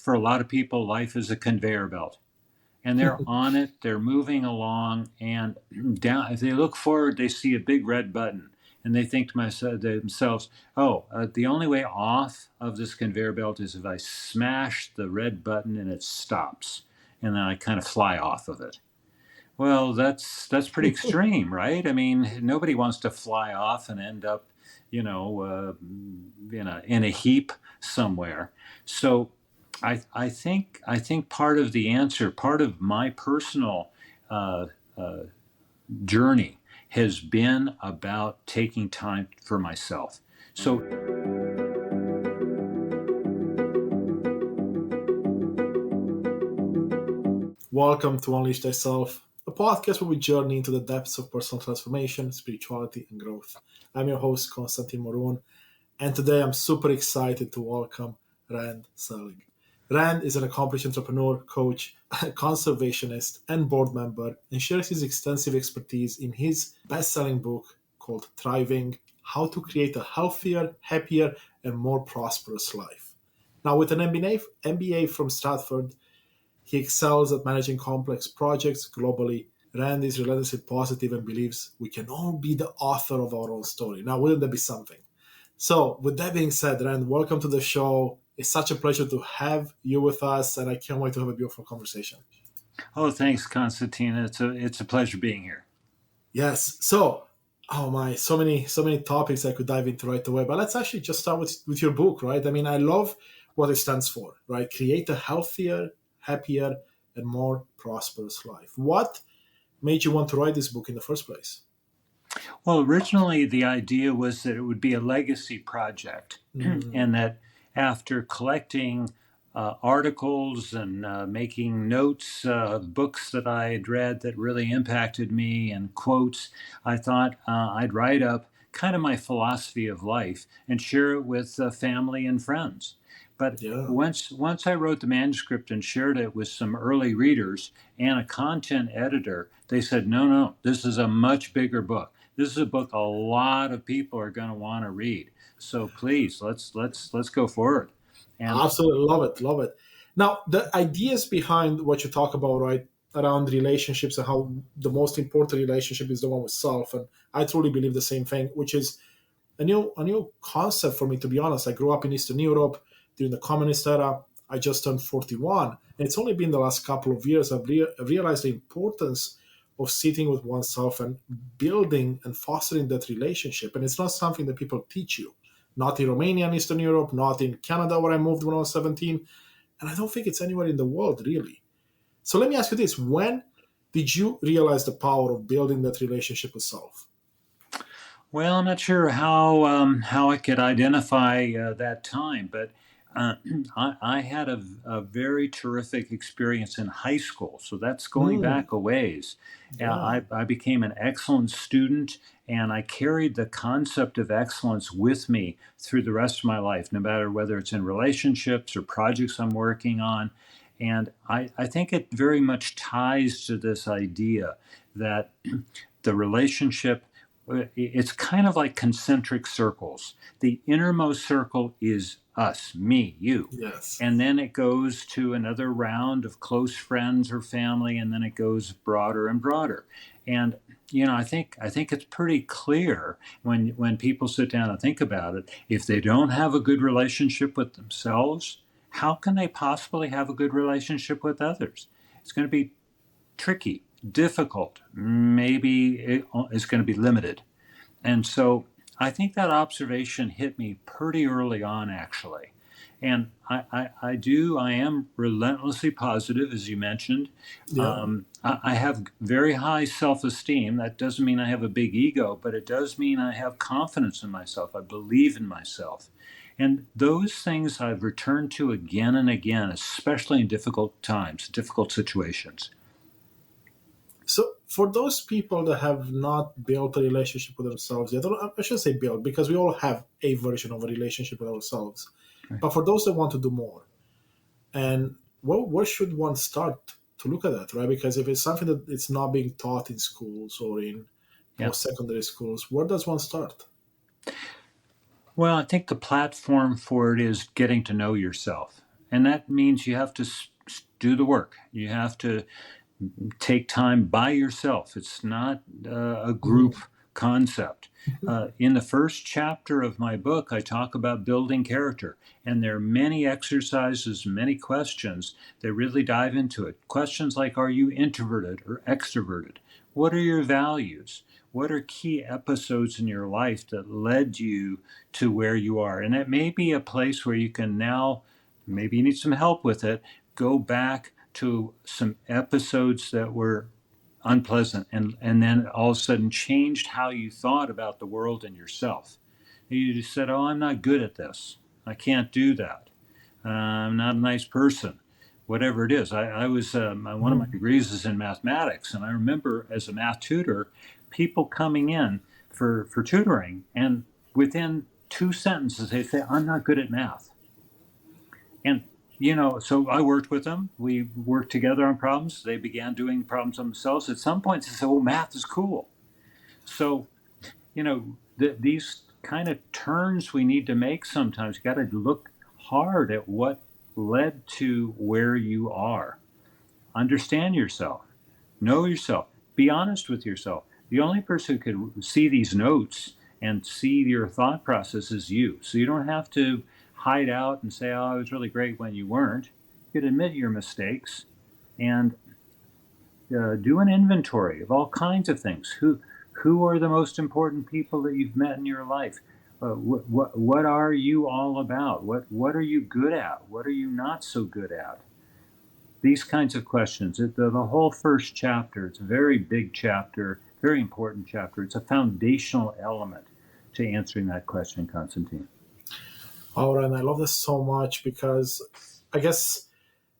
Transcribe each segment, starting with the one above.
for a lot of people, life is a conveyor belt. And they're on it, they're moving along, and down. If they look forward, they see a big red button, and they think to themselves, "Oh, the only way off of this conveyor belt is if I smash the red button and it stops, and then I kind of fly off of it." Well, that's pretty extreme, right? I mean, nobody wants to fly off and end up, in a heap somewhere. So, I think part of the answer, part of my personal uh, uh, journey, has been about taking time for myself. So, Welcome to Unleash Thyself, a podcast where we journey into the depths of personal transformation, spirituality, and growth. I'm your host, Konstantin Morun, and today I'm super excited to welcome Rand Selig. Rand is an accomplished entrepreneur, coach, conservationist, and board member, and shares his extensive expertise in his best-selling book called Thriving: How to Create a Healthier, Happier, and More Prosperous Life. Now, with an MBA from Stanford, he excels at managing complex projects globally. Rand is relentlessly positive and believes we can all be the author of our own story. Now, wouldn't that be something? So, with that being said, Rand, welcome to the show. It's such a pleasure to have you with us, and I can't wait to have a beautiful conversation. oh, thanks, Constantine. It's a pleasure being here. Yes. So, oh my, so many topics I could dive into right away. But let's actually just start with your book, right? I mean, I love what it stands for, right? Create a healthier, happier, and more prosperous life. What made you want to write this book in the first place? Well, originally the idea was that it would be a legacy project, Mm, and that after collecting articles and making notes of books that I had read that really impacted me and quotes, I thought I'd write up kind of my philosophy of life and share it with family and friends. But yeah. once I wrote the manuscript and shared it with some early readers and a content editor, they said, "No, no, this is a much bigger book. This is a book a lot of people are going to want to read. So please, let's go forward." And Absolutely love it, love it. Now, the ideas behind what you talk about, right, around relationships and how the most important relationship is the one with self, and I truly believe the same thing, which is a new concept for me. To be honest, I grew up in Eastern Europe during the communist era. I just turned 41, and it's only been the last couple of years I've realized the importance of sitting with oneself and building and fostering that relationship. And it's not something that people teach you. Not in Romania and Eastern Europe, not in Canada where I moved when I was 17, and I don't think it's anywhere in the world really. So let me ask you this: when did you realize the power of building that relationship with self? well, I'm not sure how I could identify that time, but uh, I had a very terrific experience in high school. So that's going Mm, back a ways. yeah. I became an excellent student, and I carried the concept of excellence with me through the rest of my life, no matter whether it's in relationships or projects I'm working on. And I think it very much ties to this idea that the relationship, it's kind of like concentric circles. The innermost circle is us, me, you. Yes. And then it goes to another round of close friends or family, and then it goes broader and broader. And I think it's pretty clear when people sit down and think about it. If they don't have a good relationship with themselves, how can they possibly have a good relationship with others? It's going to be tricky, difficult, maybe it's going to be limited. And so I think that observation hit me pretty early on, actually. And I am relentlessly positive, as you mentioned. Yeah. I have very high self esteem. That doesn't mean I have a big ego, but it does mean I have confidence in myself. I believe in myself. And those things I've returned to again and again, especially in difficult times, difficult situations. So for those people that have not built a relationship with themselves yet, or I shouldn't say built, because we all have a version of a relationship with ourselves. Right. But for those that want to do more, and where should one start to look at that, right? Because if it's something that it's not being taught in schools or in Yeah. post-secondary schools, where does one start? Well, I think the platform for it is getting to know yourself. And that means you have to do the work. You have to take time by yourself. It's not a group Mm. concept. In the first chapter of my book, I talk about building character, and there are many exercises, many questions that really dive into it. Questions like, are you introverted or extroverted? What are your values? What are key episodes in your life that led you to where you are? And it may be a place where you can now, maybe you need some help with it, go back to some episodes that were unpleasant, and then all of a sudden changed how you thought about the world and yourself. You just said, oh, I'm not good at this. I can't do that. I'm not a nice person. Whatever it is. I was, one of my Mm. degrees is in mathematics, and I remember as a math tutor, people coming in for tutoring, and within 2 sentences, they say, I'm not good at math. And so I worked with them. We worked together on problems. They began doing problems themselves. At some point, they said, "Well, math is cool." So these kind of turns we need to make sometimes. You got to look hard at what led to where you are. Understand yourself. Know yourself. Be honest with yourself. The only person who could see these notes and see your thought process is you. So you don't have to hide out and say, oh, I was really great when you weren't. You could admit your mistakes and do an inventory of all kinds of things. Who are the most important people that you've met in your life? What are you all about? What are you good at? What are you not so good at? These kinds of questions. The whole first chapter, it's a very big chapter, very important chapter. It's a foundational element to answering that question, Constantine. All right, and I love this so much because I guess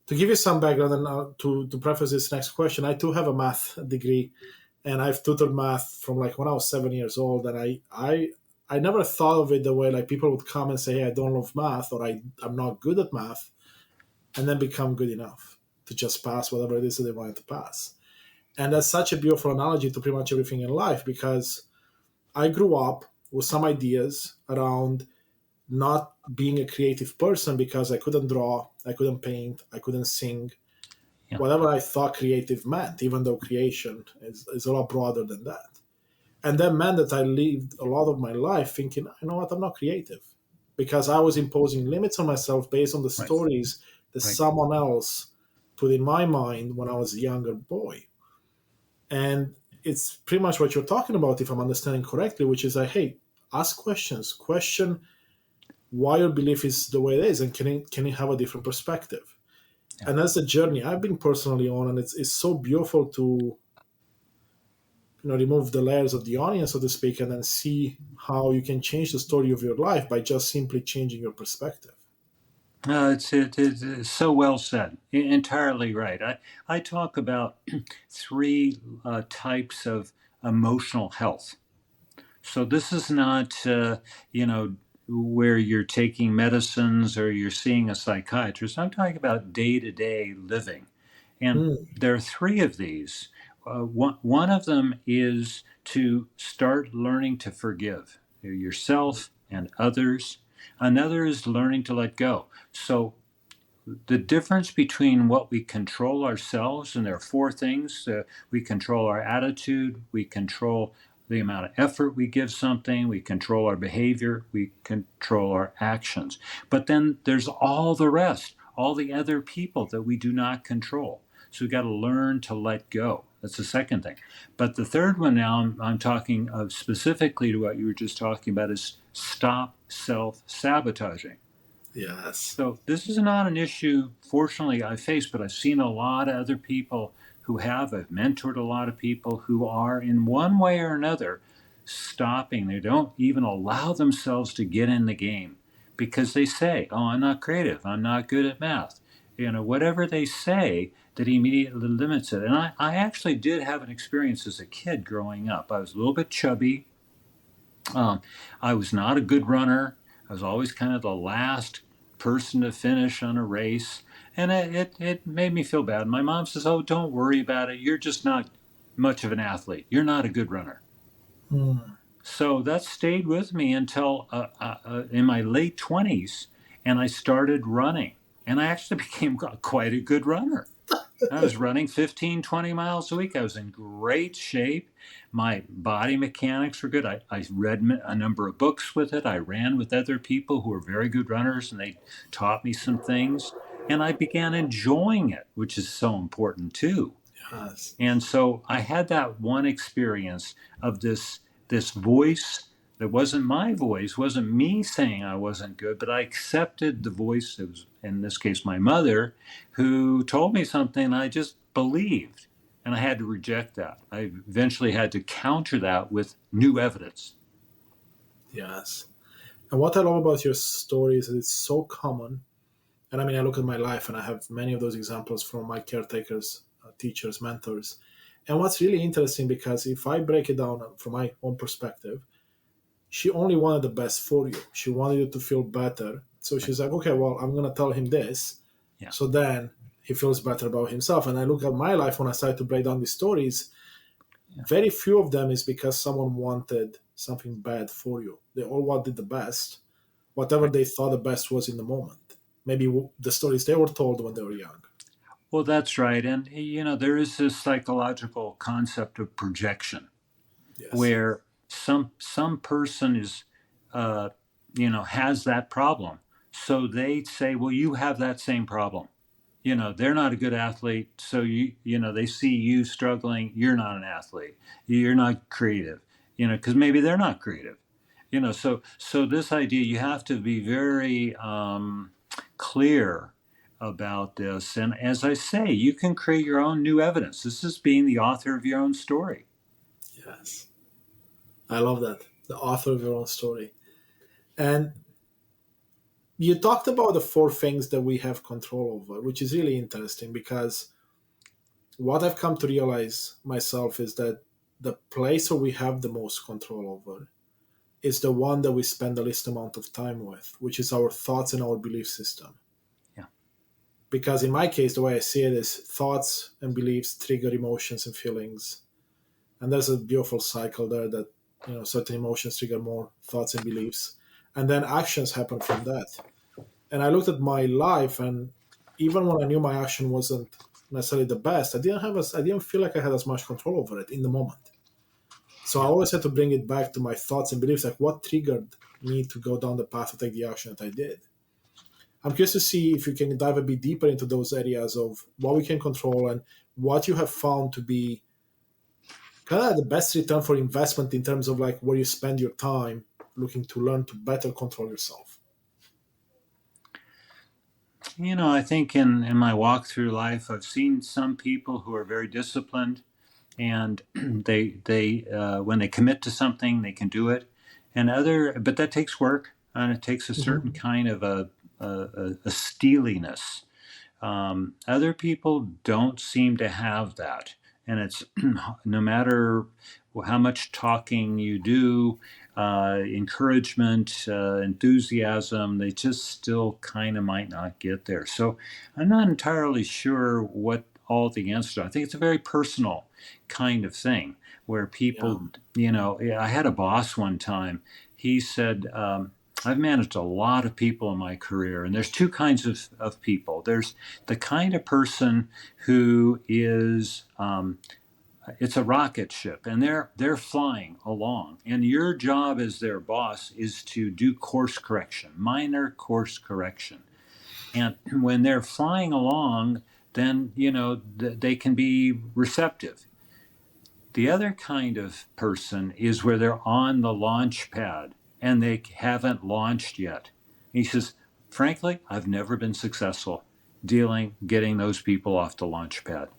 to give you some background and to preface this next question, I too have a math degree, and I've tutored math from like when I was 7 years old, and I never thought of it the way like people would come and say, "Hey, I don't love math," or I'm not good at math," and then become good enough to just pass whatever it is that they wanted to pass. And that's such a beautiful analogy to pretty much everything in life because I grew up with some ideas around not being a creative person because I couldn't draw, I couldn't paint, I couldn't sing, Yeah. whatever I thought creative meant, even though creation is a lot broader than that. And that meant that I lived a lot of my life thinking, you know what, I'm not creative because I was imposing limits on myself based on the Right. stories that Right. someone else put in my mind when I was a younger boy. And it's pretty much what you're talking about, if I'm understanding correctly, which is like, hey, ask questions, question why your belief is the way it is, and can it have a different perspective? Yeah. And that's a journey I've been personally on, and it's so beautiful to remove the layers of the onion, so to speak, and then see how you can change the story of your life by just simply changing your perspective. It's so well said. Entirely right. I talk about three types of emotional health. So this is not, where you're taking medicines or you're seeing a psychiatrist. I'm talking about day-to-day living. And Mm, there are three of these. One of them is to start learning to forgive yourself and others. Another is learning to let go. So the difference between what we control ourselves, and there are four things. We control our attitude, we control the amount of effort we give something, we control our behavior, we control our actions. But then there's all the rest, all the other people that we do not control. So we've got to learn to let go. That's the second thing. But the third one now, I'm talking of specifically to what you were just talking about, is stop self sabotaging. yes. So this is not an issue, fortunately, I face, but I've seen a lot of other people who have. I've mentored a lot of people who are, in one way or another, stopping. They don't even allow themselves to get in the game because they say, "Oh, I'm not creative. I'm not good at math." Whatever they say that immediately limits it. And I actually did have an experience as a kid growing up. I was a little bit chubby. I was not a good runner. I was always kind of the last person to finish on a race. And it made me feel bad. My mom says, "Oh, don't worry about it. You're just not much of an athlete. You're not a good runner." Mm, So that stayed with me until in my late 20s, and I started running. And I actually became quite a good runner. I was running 15, 20 miles a week. I was in great shape. My body mechanics were good. I read a number of books with it. I ran with other people who were very good runners, and they taught me some things. And I began enjoying it, which is so important too. Yes. And so I had that one experience of this voice that wasn't my voice, wasn't me saying I wasn't good, but I accepted the voice that was, in this case, my mother, who told me something I just believed. And I had to reject that. I eventually had to counter that with new evidence. Yes. And what I love about your story is that it's so common. And I mean, I look at my life and I have many of those examples from my caretakers, teachers, mentors. And what's really interesting, because if I break it down from my own perspective, she only wanted the best for you. She wanted you to feel better. So Right. she's like, okay, well, I'm going to tell him this. Yeah. So then he feels better about himself. And I look at my life when I started to break down these stories, Yeah. very few of them is because someone wanted something bad for you. They all wanted the best, whatever Right. they thought the best was in the moment. Maybe the stories they were told when they were young. Well, that's right. And, there is this psychological concept of projection Yes. where some person is has that problem, so they say, well, you have that same problem. They're not a good athlete, so they see you struggling, you're not an athlete, you're not creative, because maybe they're not creative. So this idea, you have to be very clear about this. And as I say, you can create your own new evidence. This is being the author of your own story. Yes. I love that. The author of your own story. And you talked about the four things that we have control over, which is really interesting, because what I've come to realize myself is that the place where we have the most control over is the one that we spend the least amount of time with, which is our thoughts and our belief system. Yeah. Because in my case, the way I see it is thoughts and beliefs trigger emotions and feelings. And there's a beautiful cycle there that, certain emotions trigger more thoughts and beliefs. And then actions happen from that. And I looked at my life, and even when I knew my action wasn't necessarily the best, I didn't feel like I had as much control over it in the moment. So I Yeah. always had to bring it back to my thoughts and beliefs, like what triggered me to go down the path to take the action that I did. I'm curious to see if you can dive a bit deeper into those areas of what we can control and what you have found to be kind of the best return for investment in terms of like where you spend your time looking to learn to better control yourself. I think in my walk through life, I've seen some people who are very disciplined, and they when they commit to something, they can do it. But that takes work, and it takes a certain Mm-hmm. kind of a steeliness. Other people don't seem to have that. And it's no matter how much talking you do, encouragement, enthusiasm, they just still kind of might not get there. So I'm not entirely sure what all the answers are. I think it's a very personal kind of thing where Yeah. people, I had a boss one time. He said, I've managed a lot of people in my career, and there's two kinds of people. There's the kind of person who is it's a rocket ship, and they're flying along, and your job as their boss is to do course correction, minor course correction. And when they're flying along, then they can be receptive. The other kind of person is where they're on the launch pad and they haven't launched yet. He says, frankly, I've never been successful getting those people off the launch pad.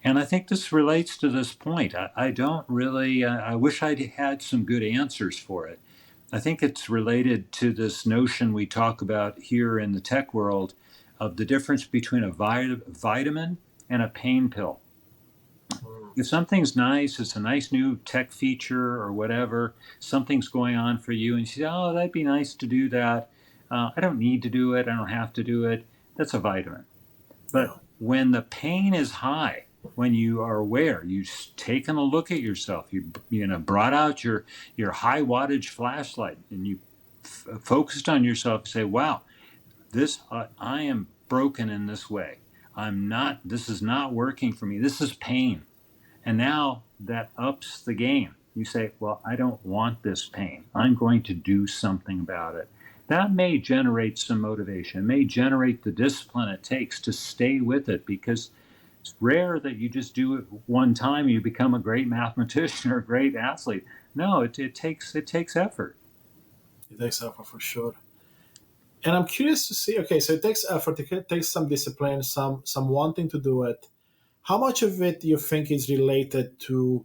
And I think this relates to this point. I don't really, I wish I'd had some good answers for it. I think it's related to this notion we talk about here in the tech world of the difference between a vitamin and a pain pill. Mm. If something's nice, it's a nice new tech feature or whatever, something's going on for you, and you say, oh, that'd be nice to do that. I don't need to do it. I don't have to do it. That's a vitamin. But Yeah. when the pain is high, when you are aware, you've taken a look at yourself, brought out your high wattage flashlight, and you focused on yourself and say, wow, this I am broken in this way. This is not working for me. This is pain. And now that ups the game. You say, well, I don't want this pain. I'm going to do something about it. That may generate some motivation. It may generate the discipline it takes to stay with it, because it's rare that you just do it one time and you become a great mathematician or a great athlete. No, it takes effort. It takes effort for sure. And I'm curious to see. Okay, so it takes effort. It takes some discipline, some wanting to do it. How much of it do you think is related to,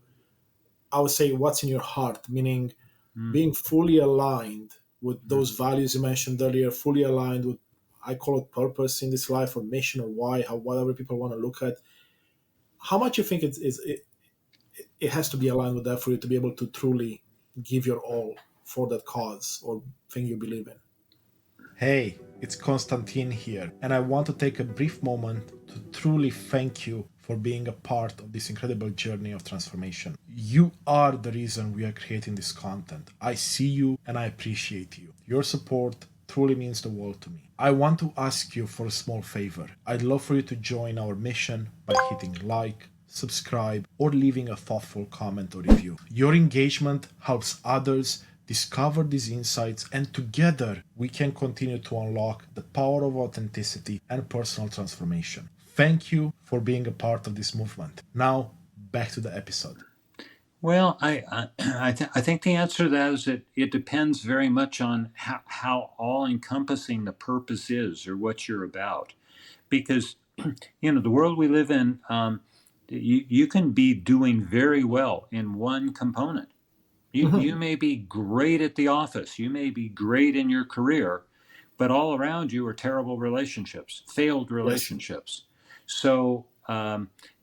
I would say, what's in your heart, meaning Mm, being fully aligned with mm. those values you mentioned earlier, fully aligned with, I call it purpose in this life, or mission, or why, how, whatever people want to look at. How much you think it has to be aligned with that for you to be able to truly give your all for that cause or thing you believe in? Hey, it's Konstantin here, and I want to take a brief moment to truly thank you for being a part of this incredible journey of transformation. You are the reason we are creating this content. I see you and I appreciate you. Your support truly means the world to me. I want to ask you for a small favor. I'd love for you to join our mission by hitting like, subscribe, or leaving a thoughtful comment or review. Your engagement helps others discover these insights, and together we can continue to unlock the power of authenticity and personal transformation. Thank you for being a part of this movement. Now, back to the episode. Well, I think the answer to that is it depends very much on how all encompassing the purpose is, or what you're about. Because the world we live in, you can be doing very well in one component. You Mhm. may be great at the office, you may be great in your career, but all around you are terrible relationships, failed Yes. relationships. So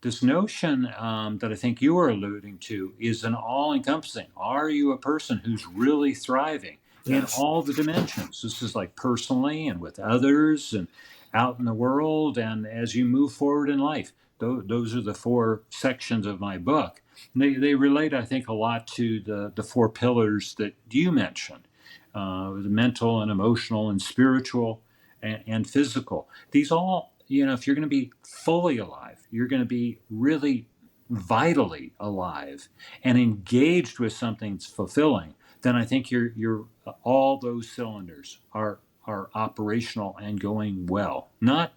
this notion that I think you are alluding to is an all-encompassing. Are you a person who's really thriving in Yes. all the dimensions? This is like personally and with others and out in the world, and as you move forward in life. Those are the four sections of my book. They relate, I think, a lot to the four pillars that you mentioned, the mental and emotional and spiritual and physical. These all, if you're going to be fully alive, you're going to be really vitally alive and engaged with something that's fulfilling, then I think you're all those cylinders are operational and going well. Not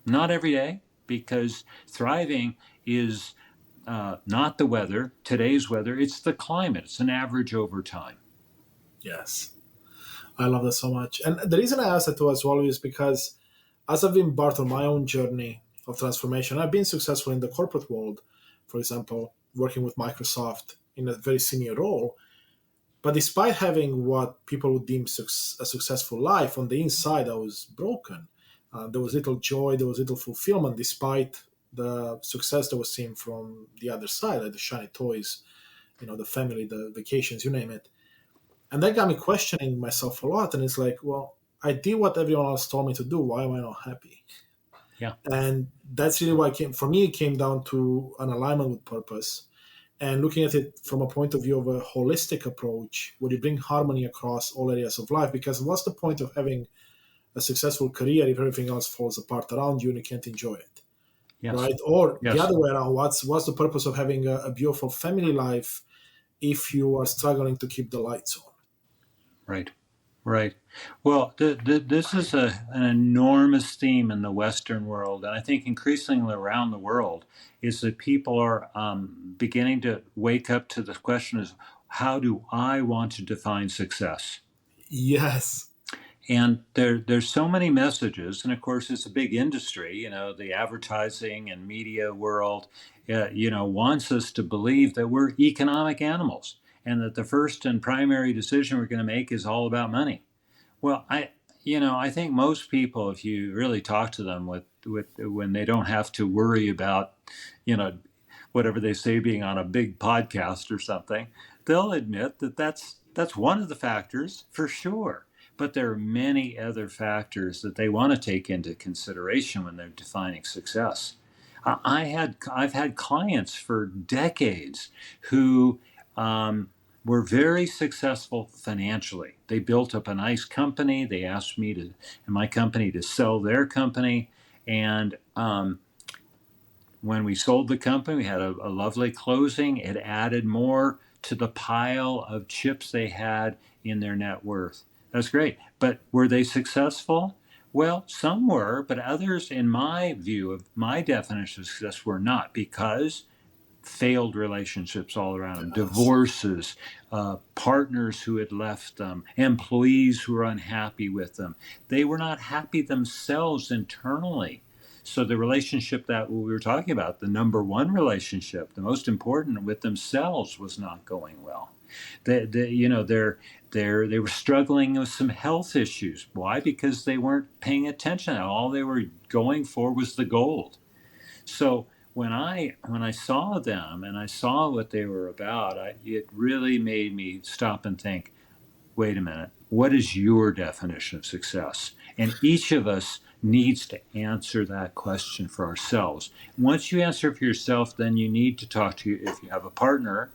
every day, because thriving is not the weather, today's weather, it's the climate. It's an average over time. Yes. I love that so much. And the reason I asked that too as well is because as I've embarked on my own journey of transformation, I've been successful in the corporate world, for example, working with Microsoft in a very senior role. But despite having what people would deem a successful life, on the inside I was broken. There was little joy, there was little fulfillment, despite the success that was seen from the other side, like the shiny toys, the family, the vacations, you name it. And that got me questioning myself a lot. And it's like, well, I did what everyone else told me to do. Why am I not happy? Yeah. And that's really why for me, it came down to an alignment with purpose and looking at it from a point of view of a holistic approach where you bring harmony across all areas of life. Because what's the point of having a successful career if everything else falls apart around you and you can't enjoy it? Yes. Right? Or the Yes. other way around, what's the purpose of having a beautiful family life if you are struggling to keep the lights on? Right. Right. Well, this is an enormous theme in the Western world, and I think increasingly around the world, is that people are beginning to wake up to the question: is how do I want to define success? Yes. And there's so many messages, and of course it's a big industry. The advertising and media world, wants us to believe that we're economic animals, and that the first and primary decision we're going to make is all about money. Well, I think most people, if you really talk to them with when they don't have to worry about, you know, whatever they say being on a big podcast or something, they'll admit that that's one of the factors for sure. But there are many other factors that they want to take into consideration when they're defining success. I've had clients for decades who were very successful financially. They built up a nice company. They asked me to, and my company, to sell their company. And when we sold the company, we had a lovely closing. It added more to the pile of chips they had in their net worth. That's great. But were they successful? Well, some were, but others, in my view of my definition of success, were not, because failed relationships all around them, Yes. divorces, partners who had left them, employees who were unhappy with them. They were not happy themselves internally. So the relationship that we were talking about, the number one relationship, the most important with themselves, was not going well. They were struggling with some health issues. Why? Because they weren't paying attention. All they were going for was the gold. So when I saw them and I saw what they were about, it really made me stop and think, wait a minute, what is your definition of success? And each of us needs to answer that question for ourselves. Once you answer for yourself, then you need to talk to, if you have a partner,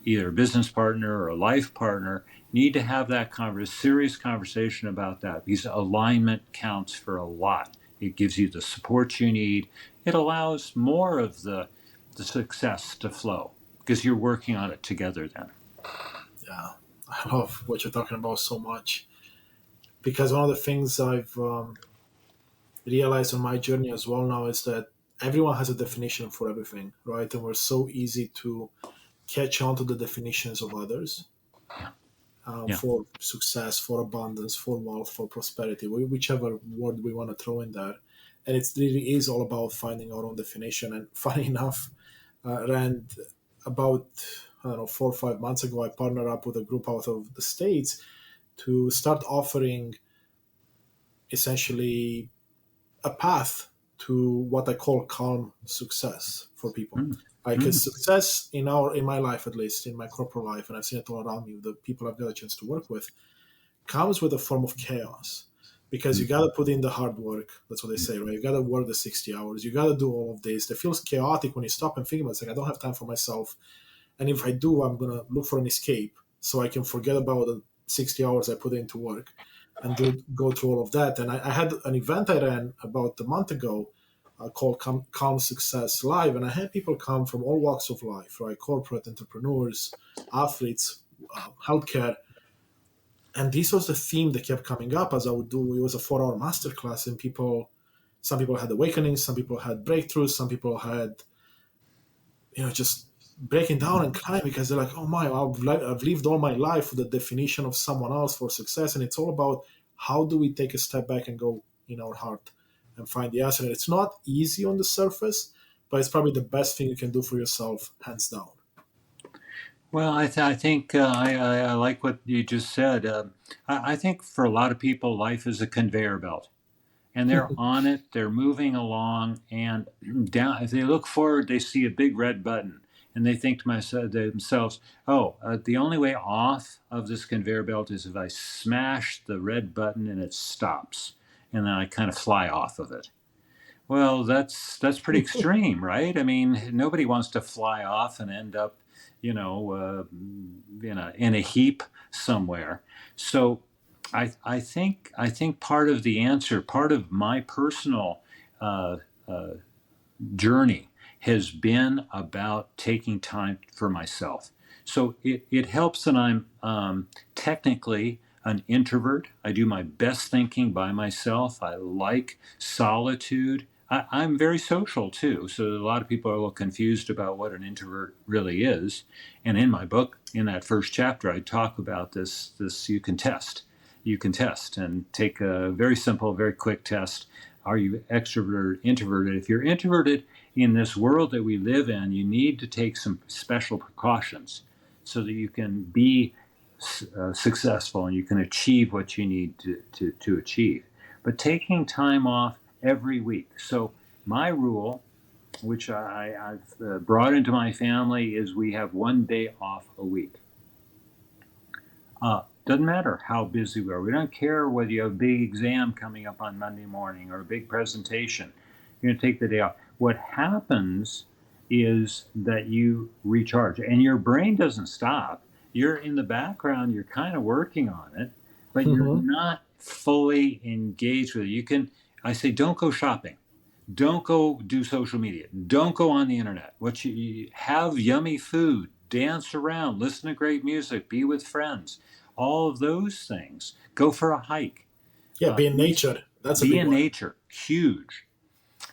either a business partner or a life partner, need to have that serious conversation about that, because alignment counts for a lot. It gives you the support you need. It allows more of the success to flow because you're working on it together then. Yeah, I love what you're talking about so much, because one of the things I've realized on my journey as well now is that everyone has a definition for everything, right? And we're so easy to catch on to the definitions of others, Yeah. Yeah. for success, for abundance, for wealth, for prosperity, whichever word we want to throw in there. And it really is all about finding our own definition. And funny enough, Rand, about, I don't know, 4 or 5 months ago, I partnered up with a group out of the States to start offering essentially a path to what I call calm success for people. Mm. Like, Mm. because success in my life, at least in my corporate life, and I've seen it all around me, the people I've got a chance to work with, comes with a form of chaos. Because you Mm. got to put in the hard work. That's what they say, right? You got to work the 60 hours. You got to do all of this. It feels chaotic when you stop and think about it. It's like, I don't have time for myself. And if I do, I'm going to look for an escape so I can forget about the 60 hours I put into work and go through all of that. And I had an event I ran about a month ago, called Calm Success Live. And I had people come from all walks of life, right? Corporate entrepreneurs, athletes, healthcare. And this was the theme that kept coming up as I would do. It was a 4-hour masterclass, and some people had awakenings, some people had breakthroughs, some people had, just breaking down and crying because they're like, oh my, I've lived all my life with the definition of someone else for success. And it's all about how do we take a step back and go in our heart and find the answer. And it's not easy on the surface, but it's probably the best thing you can do for yourself, hands down. Well, I think I like what you just said. I think for a lot of people, life is a conveyor belt, and they're on it. They're moving along, and down. If they look forward, they see a big red button, and they think to themselves, "Oh, the only way off of this conveyor belt is if I smash the red button and it stops, and then I kind of fly off of it." Well, that's pretty extreme, right? I mean, nobody wants to fly off and end up, in a heap somewhere. So, I think part of the answer, part of my personal uh, uh, journey, has been about taking time for myself. So it helps that I'm technically an introvert. I do my best thinking by myself. I like solitude. I'm very social too. So a lot of people are a little confused about what an introvert really is. And in my book, in that first chapter, I talk about this you can test. You can test and take a very simple, very quick test. Are you extrovert or introverted? If you're introverted, in this world that we live in, you need to take some special precautions so that you can be successful and you can achieve what you need to achieve. But taking time off every week. So, my rule, which I've brought into my family, is we have one day off a week. Doesn't matter how busy we are. We don't care whether you have a big exam coming up on Monday morning or a big presentation. You're going to take the day off. What happens is that you recharge, and your brain doesn't stop. You're in the background, you're kind of working on it, but you're Mhm. not fully engaged with it. I say, don't go shopping. Don't go do social media. Don't go on the internet. You have yummy food, dance around, listen to great music, be with friends. All of those things. Go for a hike. Yeah, be in These nature. That's a Be big in one. nature. Huge.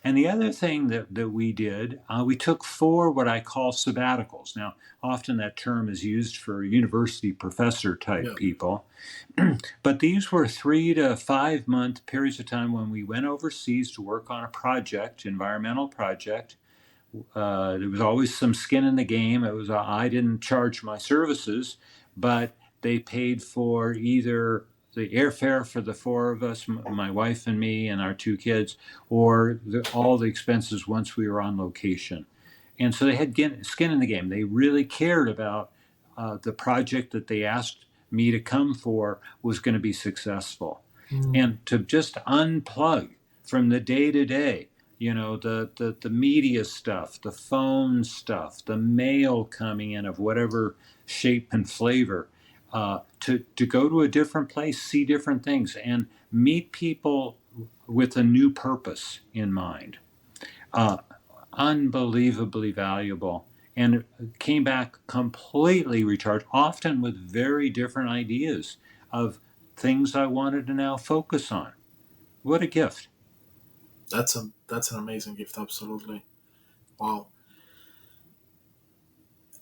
And the other thing that we did, we took 4 what I call sabbaticals. Now, often that term is used for university professor type Yeah. people, but these were 3 to 5 month periods of time when we went overseas to work on a project, environmental project. There was always some skin in the game. It was I didn't charge my services, but they paid for either the airfare for the 4 of us, my wife and me and our 2 kids, or all the expenses once we were on location. And so they had skin in the game. They really cared about the project that they asked me to come for was going to be successful. Mm. And to just unplug from the day to day, the media stuff, the phone stuff, the mail coming in of whatever shape and flavor, to go to a different place, see different things, and meet people with a new purpose in mind. Uh, Unbelievably valuable, and came back completely recharged, often with very different ideas of things I wanted to now focus on. What a gift. That's an amazing gift, absolutely. Wow.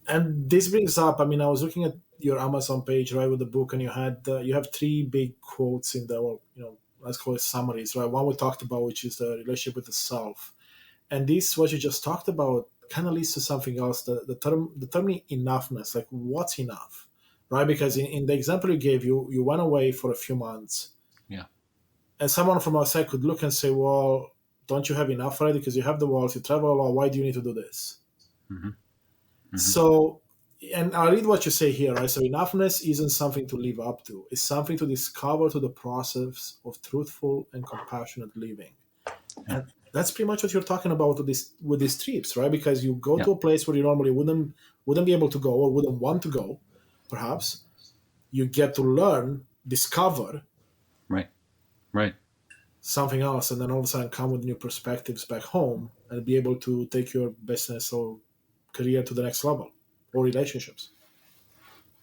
And this brings up, I mean, I was looking at your Amazon page, right, with the book, and you have 3 big quotes in there, well, let's call it summaries, right? One we talked about, which is the relationship with the self. And this, what you just talked about, kind of leads to something else, the term enoughness, like what's enough, right? Because in the example you gave, you went away for a few months, Yeah. and someone from outside could look and say, well, don't you have enough already? Because you have the walls, you travel a lot, why do you need to do this? Mm-hmm. Mm-hmm. So, and I'll read what you say here, right? So, enoughness isn't something to live up to, it's something to discover through the process of truthful and compassionate living. Yeah. And that's pretty much what you're talking about with these trips, right? Because you go Yeah. to a place where you normally wouldn't be able to go or wouldn't want to go, perhaps. You get to learn, discover Right. Right. something else, and then all of a sudden come with new perspectives back home and be able to take your business or career to the next level or relationships.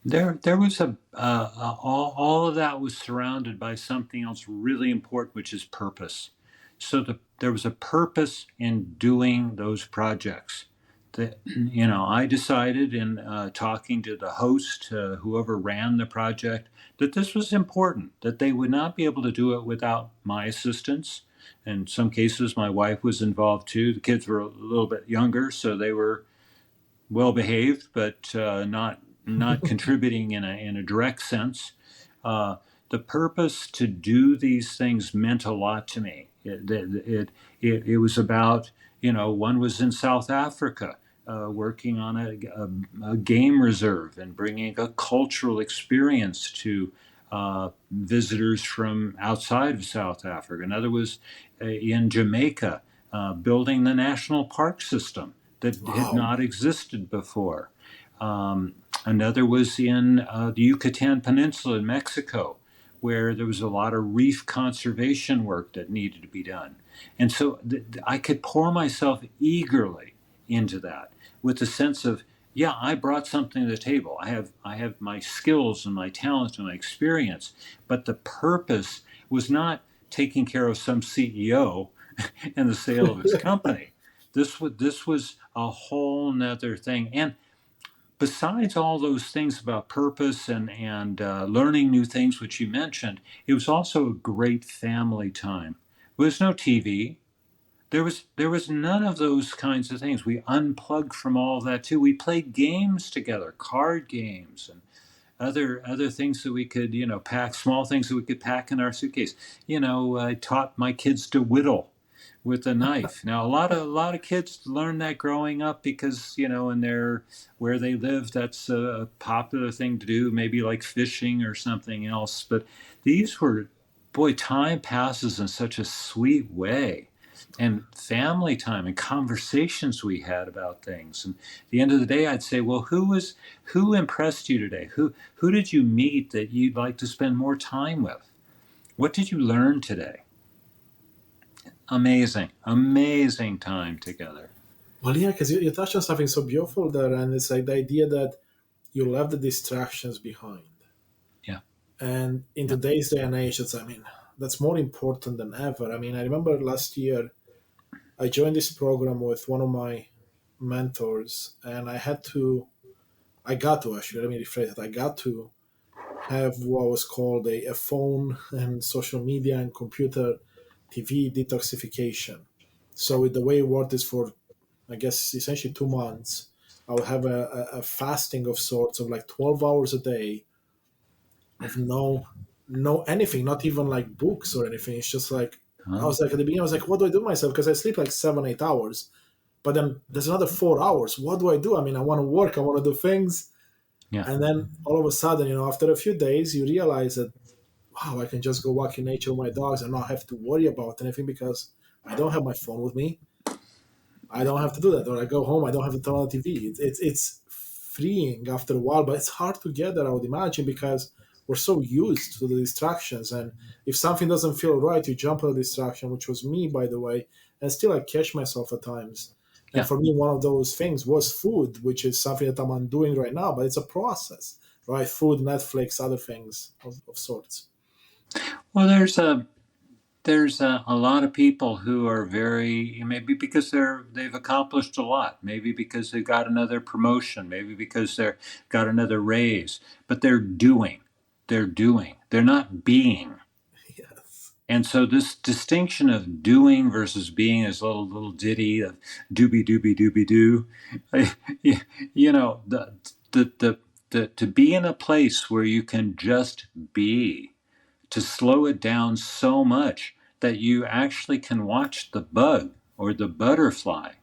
There was all of that was surrounded by something else really important, which is purpose. So there was a purpose in doing those projects. That I decided in talking to the host, whoever ran the project, that this was important. That they would not be able to do it without my assistance. In some cases, my wife was involved too. The kids were a little bit younger, so they were well behaved, but not contributing in a direct sense. Uh, the purpose to do these things meant a lot to me. It was about, one was in South Africa, working on a game reserve and bringing a cultural experience to visitors from outside of South Africa. Another was in Jamaica, building the national park system that had Wow. not existed before. Another was in the Yucatan Peninsula in Mexico, where there was a lot of reef conservation work that needed to be done. And so I could pour myself eagerly into that with the sense of, yeah, I brought something to the table. I have my skills and my talent and my experience, but the purpose was not taking care of some CEO and the sale of his company. This was a whole nother thing. And besides all those things about purpose and learning new things, which you mentioned, it was also a great family time. There was no TV. There was none of those kinds of things. We unplugged from all of that too. We played games together, card games and other things that we could, pack, small things that we could pack in our suitcase. I taught my kids to whittle with a knife. Now a lot of kids learn that growing up because, in their where they live, that's a popular thing to do, maybe like fishing or something else. But these were, boy, time passes in such a sweet way. And family time and conversations we had about things. And at the end of the day, I'd say, well, who impressed you today? Who did you meet that you'd like to spend more time with? What did you learn today? amazing, amazing time together. Well, yeah, because you touched on something so beautiful there, and it's like the idea that you left the distractions behind. Yeah, And in yeah. today's day and age, I mean, that's more important than ever. I mean, I remember last year I joined this program with one of my mentors, and I got to actually, let me rephrase it, I got to have what was called a phone and social media and computer TV detoxification. So the way it worked is for, I guess, essentially 2 months. I would have a fasting of sorts of like 12 hours a day of no anything, not even like books or anything. It's just like I Huh? was like at the beginning, I was like, what do I do with myself? Because I sleep like 7, 8 hours, but then there's another 4 hours. What do I do? I mean, I want to work, I want to do things, Yeah, and then all of a sudden, after a few days, you realize that wow, I can just go walk in nature with my dogs and not have to worry about anything because I don't have my phone with me. I don't have to do that. Or I go home, I don't have to turn on the TV. It's freeing after a while, but it's hard to get there, I would imagine, because we're so used to the distractions. And if something doesn't feel right, you jump on a distraction, which was me, by the way. And still, I catch myself at times. And yeah. for me, one of those things was food, which is something that I'm undoing right now, but it's a process, right? Food, Netflix, other things of sorts. Well, there's a lot of people who are very, maybe because they've accomplished a lot, maybe because they've got another promotion, maybe because they've got another raise, but they're not being. Yes. And so this distinction of doing versus being is a little ditty of doobie doobie doobie doo. You know, to be in a place where you can just be, to slow it down so much that you actually can watch the bug or the butterfly,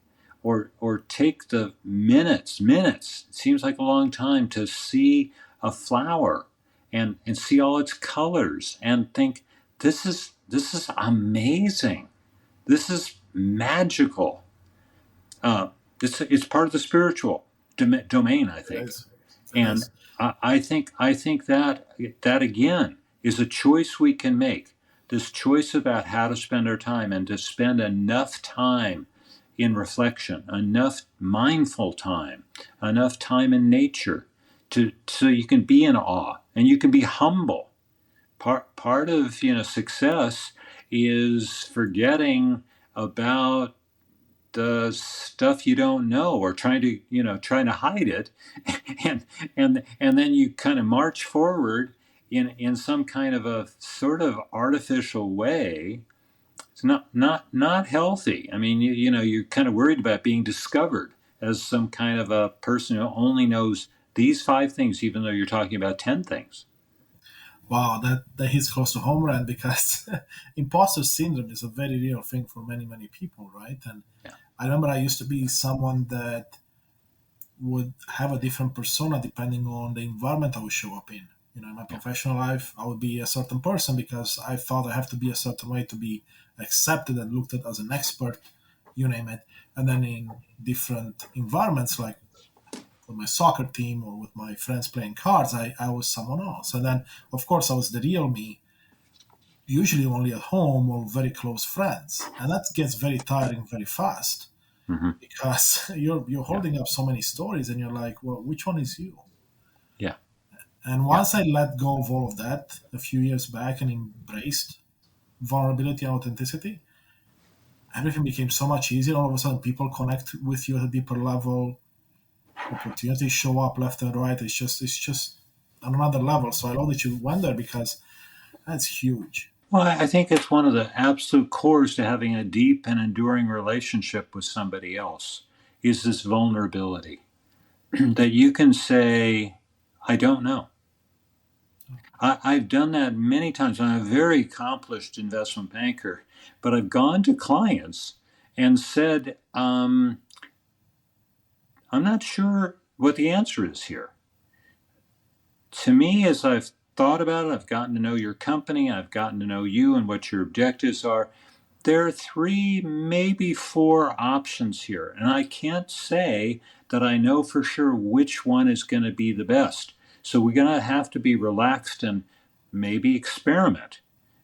or take the minutes, it seems like a long time, to see a flower and see all its colors and think, this is amazing, this is magical. It's part of the spiritual domain, I It think. is. It And is. I think that again is a choice we can make. This choice about how to spend our time, and to spend enough time in reflection, enough mindful time, enough time in nature, to so you can be in awe and you can be humble. Part of success is forgetting about the stuff you don't know, or trying to hide it, and then you kind of march forward in some kind of a sort of artificial way. It's not healthy. I mean, you're kind of worried about being discovered as some kind of a person who only knows these five things, even though you're talking about 10 things. Wow, that hits close to home run because imposter syndrome is a very real thing for many, many people, right? And Yeah, I remember I used to be someone that would have a different persona depending on the environment I would show up in. In my yeah, professional life, I would be a certain person because I thought I have to be a certain way to be accepted and looked at as an expert, you name it. And then in different environments, like with my soccer team or with my friends playing cards, I was someone else. And then, of course, I was the real me, usually only at home or very close friends. And that gets very tiring very fast hmm, because you're yeah, holding up so many stories and you're like, well, which one is you? yeah, And yeah. once I let go of all of that a few years back and embraced vulnerability and authenticity, everything became so much easier. All of a sudden, people connect with you at a deeper level. Opportunities show up left and right. It's just on another level. So I love that you went there because that's huge. Well, I think it's one of the absolute cores to having a deep and enduring relationship with somebody else, is this vulnerability. That you can say, I don't know. I've done that many times. I'm a very accomplished investment banker, but I've gone to clients and said, I'm not sure what the answer is here. To me, as I've thought about it, I've gotten to know your company, I've gotten to know you and what your objectives are. There are three, maybe four options here, and I can't say that I know for sure which one is going to be the best. So we're going to have to be relaxed and maybe experiment.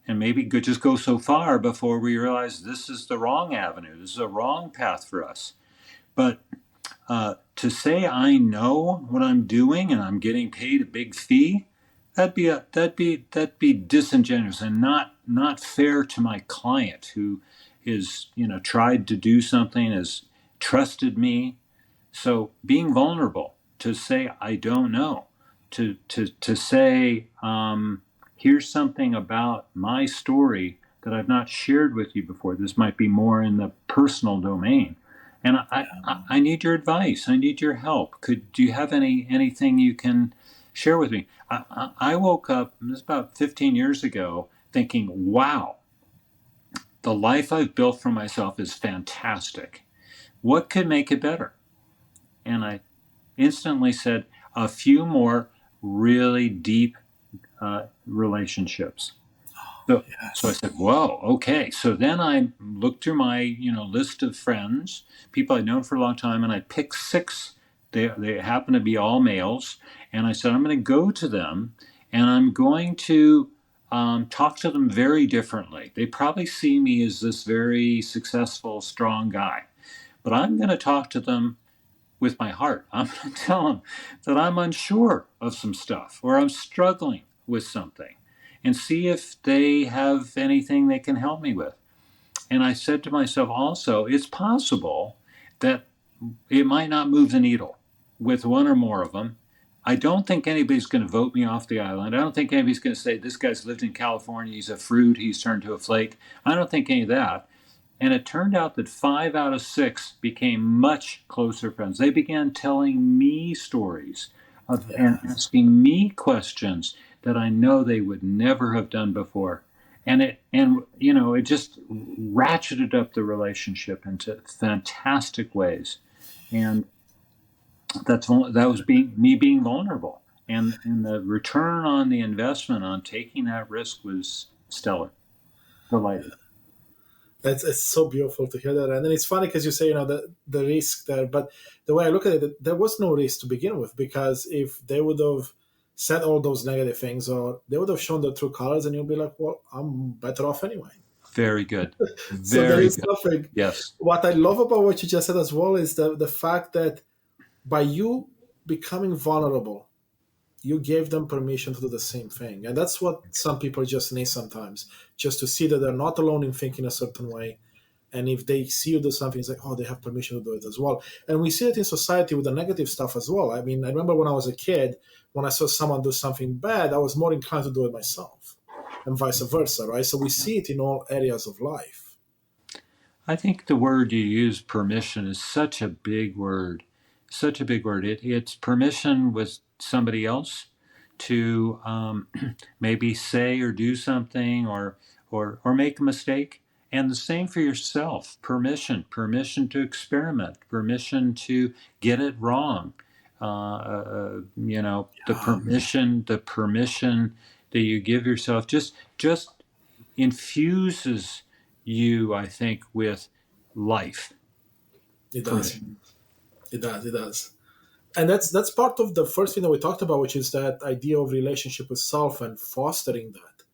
And maybe just go so far before we realize this is the wrong avenue. This is a wrong path for us. But to say I know what I'm doing and I'm getting paid a big fee, that'd be disingenuous and not fair to my client who is tried to do something, has trusted me. So being vulnerable to say I don't know, to say here's something about my story that I've not shared with you before. This might be more in the personal domain, and I need your advice. I need your help. Do you have anything you can share with me? I woke up, this was about 15 years ago, thinking, wow, the life I've built for myself is fantastic. What could make it better? And I instantly said, a few more really deep relationships. So I Yes. said, whoa, okay. So then I looked through my list of friends, people I'd known for a long time, and I picked 6. They happen to be all males, and I said I'm going to go to them, and I'm going to talk to them very differently. They probably see me as this very successful, strong guy, but I'm going to talk to them with my heart. I'm going to tell them that I'm unsure of some stuff or I'm struggling with something and see if they have anything they can help me with. And I said to myself also, it's possible that it might not move the needle with one or more of them. I don't think anybody's going to vote me off the island. I don't think anybody's going to say, this guy's lived in California, he's a fruit, he's turned to a flake. I don't think any of that. And it turned out that 5 out of 6 became much closer friends. They began telling me stories and Yes. asking me questions that I know they would never have done before. And it just ratcheted up the relationship into fantastic ways. And that was me being vulnerable. And the return on the investment on taking that risk was stellar. Delighted. It's so beautiful to hear that, and then it's funny because you say the risk there, but the way I look at it, there was no risk to begin with, because if they would have said all those negative things, or they would have shown the true colors, and you'll be like, well, I'm better off anyway. Very good. So there Very is good. nothing. Yes. What I love about what you just said as well is the fact that by you becoming vulnerable, you gave them permission to do the same thing, and that's what some people just need sometimes, just to see that they're not alone in thinking a certain way. And if they see you do something, it's like, oh, they have permission to do it as well. And we see it in society with the negative stuff as well. I mean, I remember when I was a kid, when I saw someone do something bad, I was more inclined to do it myself, and vice versa, right? So we see it in all areas of life. I think the word you use, permission, is such a big word. Such a big word. It's permission with somebody else to maybe say or do something or make a mistake. And the same for yourself. Permission to experiment, permission to get it wrong. The permission that you give yourself just infuses you, I think, with life. It does. Permission. It does. It does. And that's part of the first thing that we talked about, which is that idea of relationship with self and fostering that.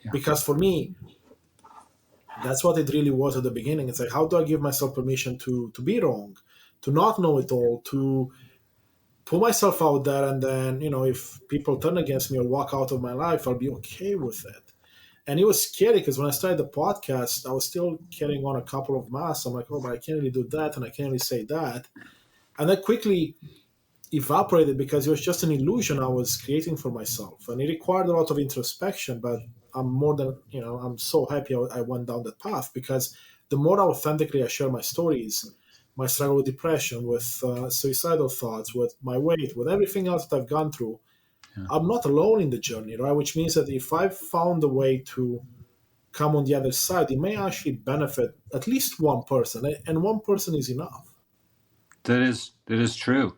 Yeah. Because for me, that's what it really was at the beginning. It's like, how do I give myself permission to be wrong, to not know it all, to put myself out there, and then if people turn against me or walk out of my life, I'll be okay with it. And it was scary because when I started the podcast, I was still carrying on a couple of masks. I'm like, oh, but I can't really do that, and I can't really say that. And that quickly evaporated because it was just an illusion I was creating for myself, and it required a lot of introspection. But I'm so happy I went down that path, because the more authentically I share my stories, my struggle with depression, with suicidal thoughts, with my weight, with everything else that I've gone through, Yeah. I'm not alone in the journey, right? Which means that if I've found a way to come on the other side, it may actually benefit at least one person, and one person is enough. That is true.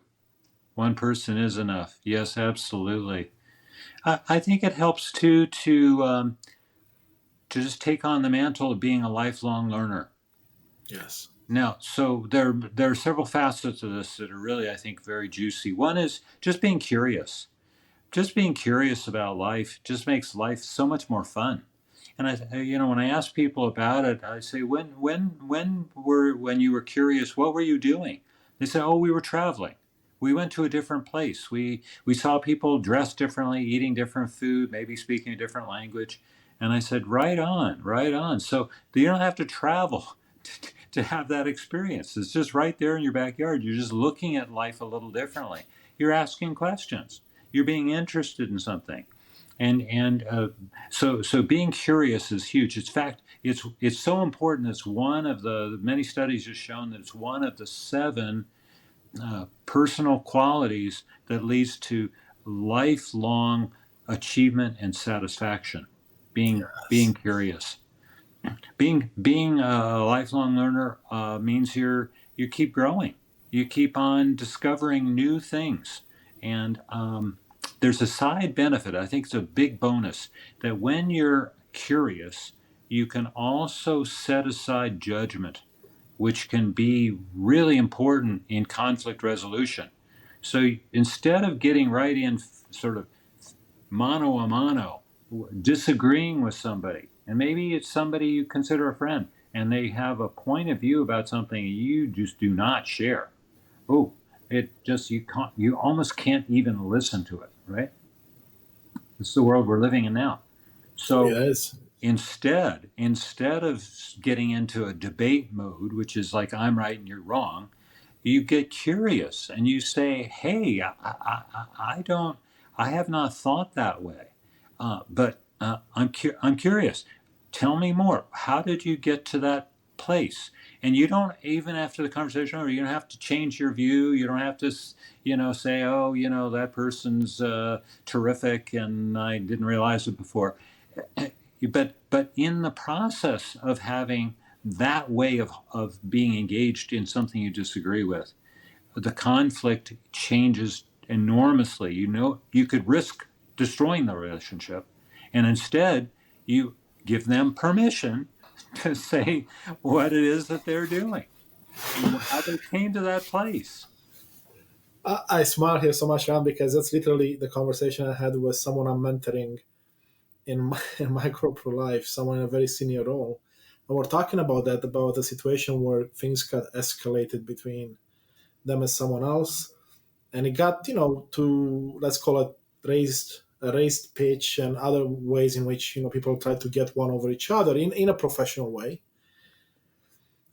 One person is enough. Yes, absolutely. I think it helps too to just take on the mantle of being a lifelong learner. Yes. Now, so there are several facets of this that are really, I think, very juicy. One is just being curious. Just being curious about life just makes life so much more fun. And when I ask people about it, I say, when you were curious, what were you doing? They say, oh, we were traveling. We went to a different place. We saw people dressed differently, eating different food, maybe speaking a different language. And I said, right on, right on. So you don't have to travel to have that experience. It's just right there in your backyard. You're just looking at life a little differently. You're asking questions. You're being interested in something, and so being curious is huge. In fact, it's so important. It's one of the many studies have shown that it's one of the seven personal qualities that leads to lifelong achievement and satisfaction. Being Yes. curious. Being a lifelong learner means you keep growing. You keep on discovering new things, and there's a side benefit. I think it's a big bonus that when you're curious, you can also set aside judgment, which can be really important in conflict resolution. So instead of getting right in, sort of mano a mano, disagreeing with somebody, and maybe it's somebody you consider a friend, and they have a point of view about something you just do not share. Oh, it just you almost can't even listen to it, right? It's the world we're living in now. So Yes. instead of getting into a debate mode, which is like I'm right and you're wrong, you get curious and you say, "Hey, I don't, I have not thought that way, but I'm curious. Tell me more. How did you get to that place?" And you don't even after the conversation, or you don't have to change your view. You don't have to, say, "Oh, that person's terrific, and I didn't realize it before." But in the process of having that way of being engaged in something you disagree with, the conflict changes enormously. You could risk destroying the relationship, and instead you give them permission to say what it is that they're doing and how they came to that place. I smile here so much, Ram, because that's literally the conversation I had with someone I'm mentoring in my corporate life, someone in a very senior role. And we're talking about that, about a situation where things got escalated between them and someone else. And it got, to, let's call it, raised pitch and other ways in which, people try to get one over each other in a professional way.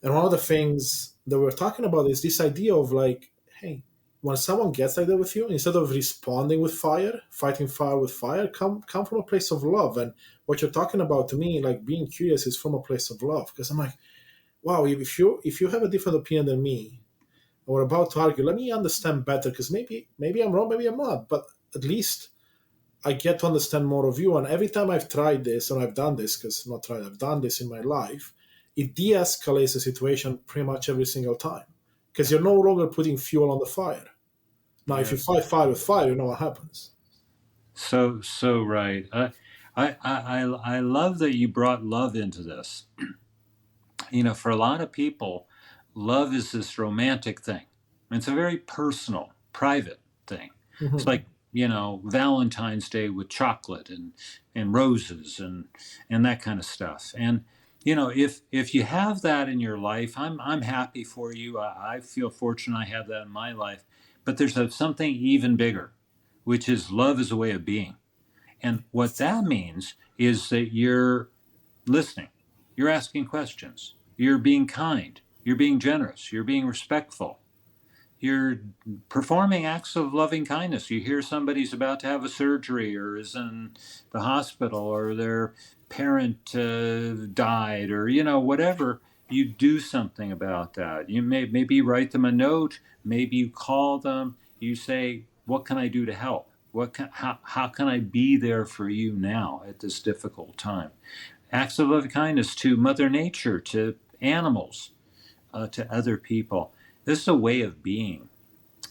And one of the things that we're talking about is this idea of like, hey, when someone gets like that with you, instead of responding with fire, fighting fire with fire, come from a place of love. And what you're talking about to me, like being curious, is from a place of love. Because I'm like, wow, if you have a different opinion than me, and we're about to argue, let me understand better. Because maybe I'm wrong, maybe I'm not, but at least I get to understand more of you. And every time I've tried this, and I've done this, because not tried, I've done this in my life, it de escalates the situation pretty much every single time. Because you're no longer putting fuel on the fire. Now, if you Yes. fight fire with fire, you know what happens. So right. I love that you brought love into this. For a lot of people, love is this romantic thing. It's a very personal, private thing. It's Mhm. like, Valentine's Day with chocolate and roses and that kind of stuff. And if you have that in your life, I'm happy for you. I feel fortunate I have that in my life. But there's something even bigger, which is love as a way of being. And what that means is that you're listening, you're asking questions, you're being kind, you're being generous, you're being respectful, you're performing acts of loving kindness. You hear somebody's about to have a surgery or is in the hospital or their parent died or, whatever. You do something about that. You maybe write them a note, maybe you call them, you say, what can I do to help? How can I be there for you now at this difficult time? Acts of loving kindness to Mother Nature, to animals, to other people. This is a way of being.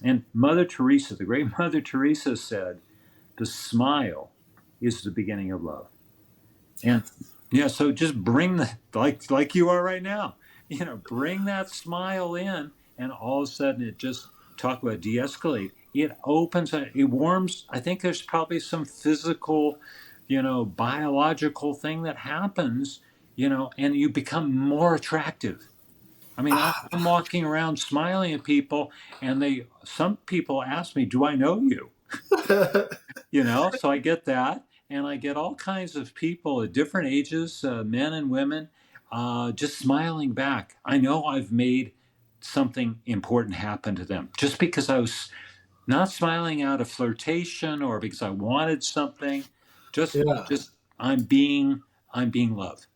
And Mother Teresa, the great Mother Teresa said, the smile is the beginning of love. And Yes. yeah, so just bring the, like you are right now, bring that smile in, and all of a sudden it just, talk about de-escalate. It opens, it warms. I think there's probably some physical biological thing that happens, and you become more attractive. I mean, I'm walking around smiling at people, and some people ask me, "Do I know you?" So I get that, and I get all kinds of people at different ages, men and women, just smiling back. I know I've made something important happen to them just because I was not smiling out of flirtation or because I wanted something. Just, Yeah. just I'm being loved.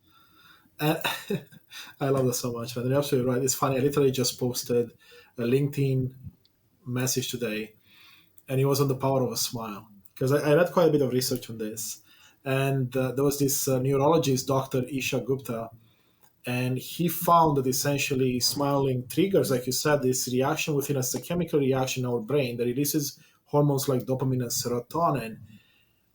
And I love that so much, man. You're absolutely right. It's funny. I literally just posted a LinkedIn message today, and it was on the power of a smile. Because I read quite a bit of research on this. And there was this neurologist, Dr. Isha Gupta, and he found that essentially smiling triggers, like you said, this reaction within us, a chemical reaction in our brain that releases hormones like dopamine and serotonin,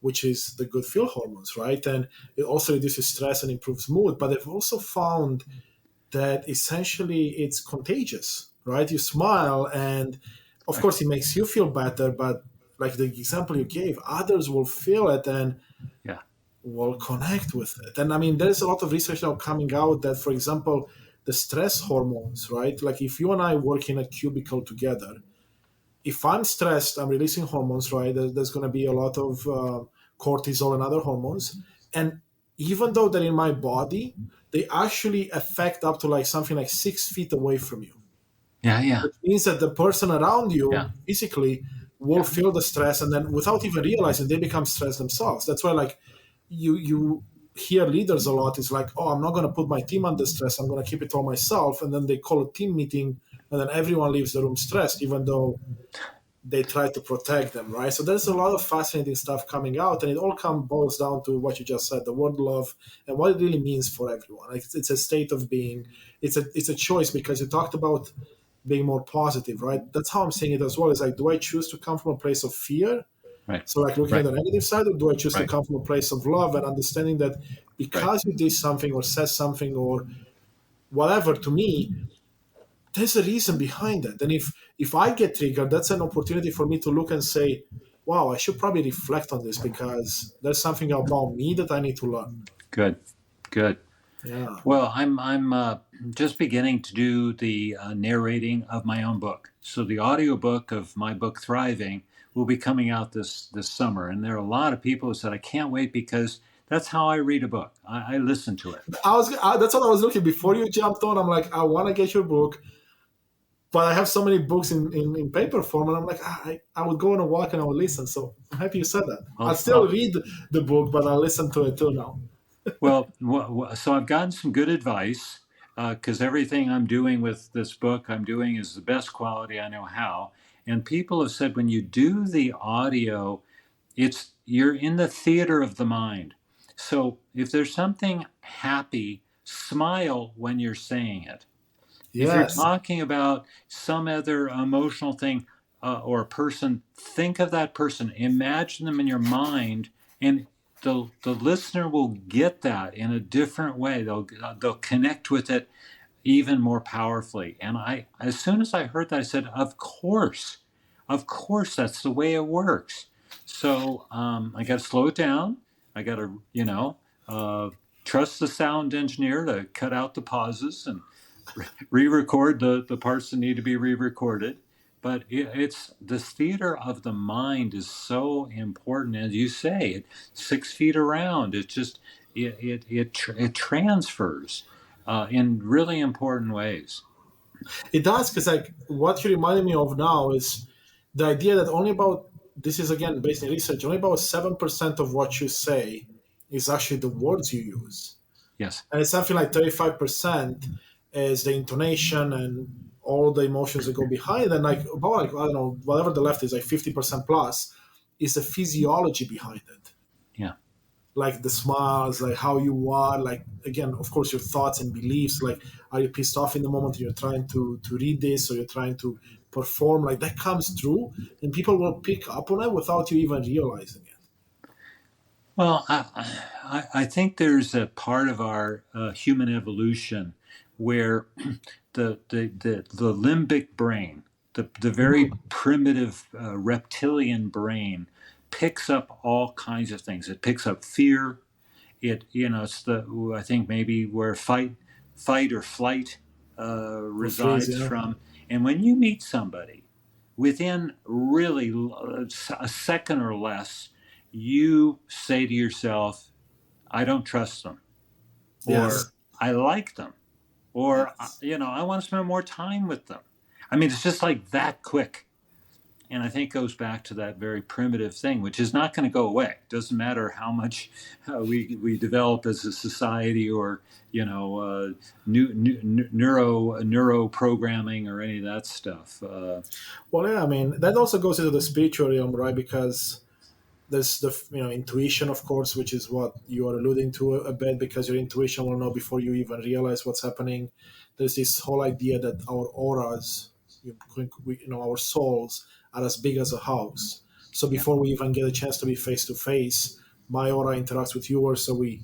which is the good feel hormones, right? And it also reduces stress and improves mood. But they've also found that essentially it's contagious, right? You smile, and of Right. course, it makes you feel better, but like the example you gave, others will feel it and Yeah. will connect with it. And I mean, there's a lot of research now coming out that, for example, the stress hormones, right? Like if you and I work in a cubicle together, if I'm stressed, I'm releasing hormones, right? There's going to be a lot of cortisol and other hormones. And even though they're in my body, they actually affect up to like something like 6 feet away from you, Yeah. Yeah. which means that the person around Yeah. you physically will Yeah. feel the stress, and then without even realizing, they become stressed themselves. That's why, like, you hear leaders a lot is like, oh, I'm not going to put my team under stress, I'm going to keep it all myself, and then they call a team meeting, and then everyone leaves the room stressed, even though they try to protect them, right? So there's a lot of fascinating stuff coming out, and it all boils down to what you just said, the word love, and what it really means for everyone. Like it's a state of being, it's a choice, because you talked about being more positive, right? That's how I'm seeing it as well. It's like, do I choose to come from a place of fear? Right. So like looking at Right. the negative side, or do I choose to Right. come from a place of love and understanding that Right. because you did something or said something or whatever to me, there's a reason behind it. And if I get triggered, that's an opportunity for me to look and say, wow, I should probably reflect on this because there's something about me that I need to learn. Good. Good. Yeah. Well, I'm just beginning to do the narrating of my own book. So the audiobook of my book Thriving will be coming out this summer, and there are a lot of people who said I can't wait because that's how I read a book. I listen to it. That's what I was looking before you jumped on. I'm like, I want to get your book, but I have so many books in paper form, and I'm like, I would go on a walk and I would listen. So I'm happy you said that. I'll Well, still well, read the book, but I'll listen to it too now. so I've gotten some good advice because everything I'm doing with this book I'm doing is the best quality I know how. And people have said when you do the audio, you're in the theater of the mind. So if there's something happy, smile when you're saying it. If you're Yes. talking about some other emotional thing or a person, think of that person, imagine them in your mind, and the listener will get that in a different way. They'll connect with it even more powerfully. And as soon as I heard that, I said, of course, that's the way it works. So I got to slow it down. I got to, trust the sound engineer to cut out the pauses and re-record the parts that need to be re-recorded. But it's the theater of the mind is so important, as you say. 6 feet around, it just it transfers in really important ways. It does, because like what you reminded me of now is the idea that only about, this is again based in research, only about 7% of what you say is actually the words you use. Yes. And it's something like 35% is the intonation and all the emotions that go behind. And like about like, I don't know, whatever the left is, like 50% plus is the physiology behind it, Yeah. like the smiles, like how you are, like again, of course, your thoughts and beliefs. Like, are you pissed off in the moment you're trying to read this, or you're trying to perform? Like that comes through, and people will pick up on it without you even realizing it. Well, I think there's a part of our human evolution where the limbic brain, the very Mhm. primitive reptilian brain, picks up all kinds of things. It picks up fear. It's I think maybe where fight or flight Or freeze, resides yeah. from. And when you meet somebody, within really a second or less, you say to yourself, I don't trust them, or Yes. I like them, or Yes. I want to spend more time with them. I mean, it's just like that quick. And I think it goes back to that very primitive thing, which is not going to go away. It doesn't matter how much we develop as a society, or neuro programming or any of that stuff. Well, yeah, I mean, that also goes into the spiritual realm, right? Because there's the intuition, of course, which is what you are alluding to a bit, because your intuition will know before you even realize what's happening. There's this whole idea that our auras, our souls are as big as a house. So Yeah, before we even get a chance to be face to face, my aura interacts with yours, so we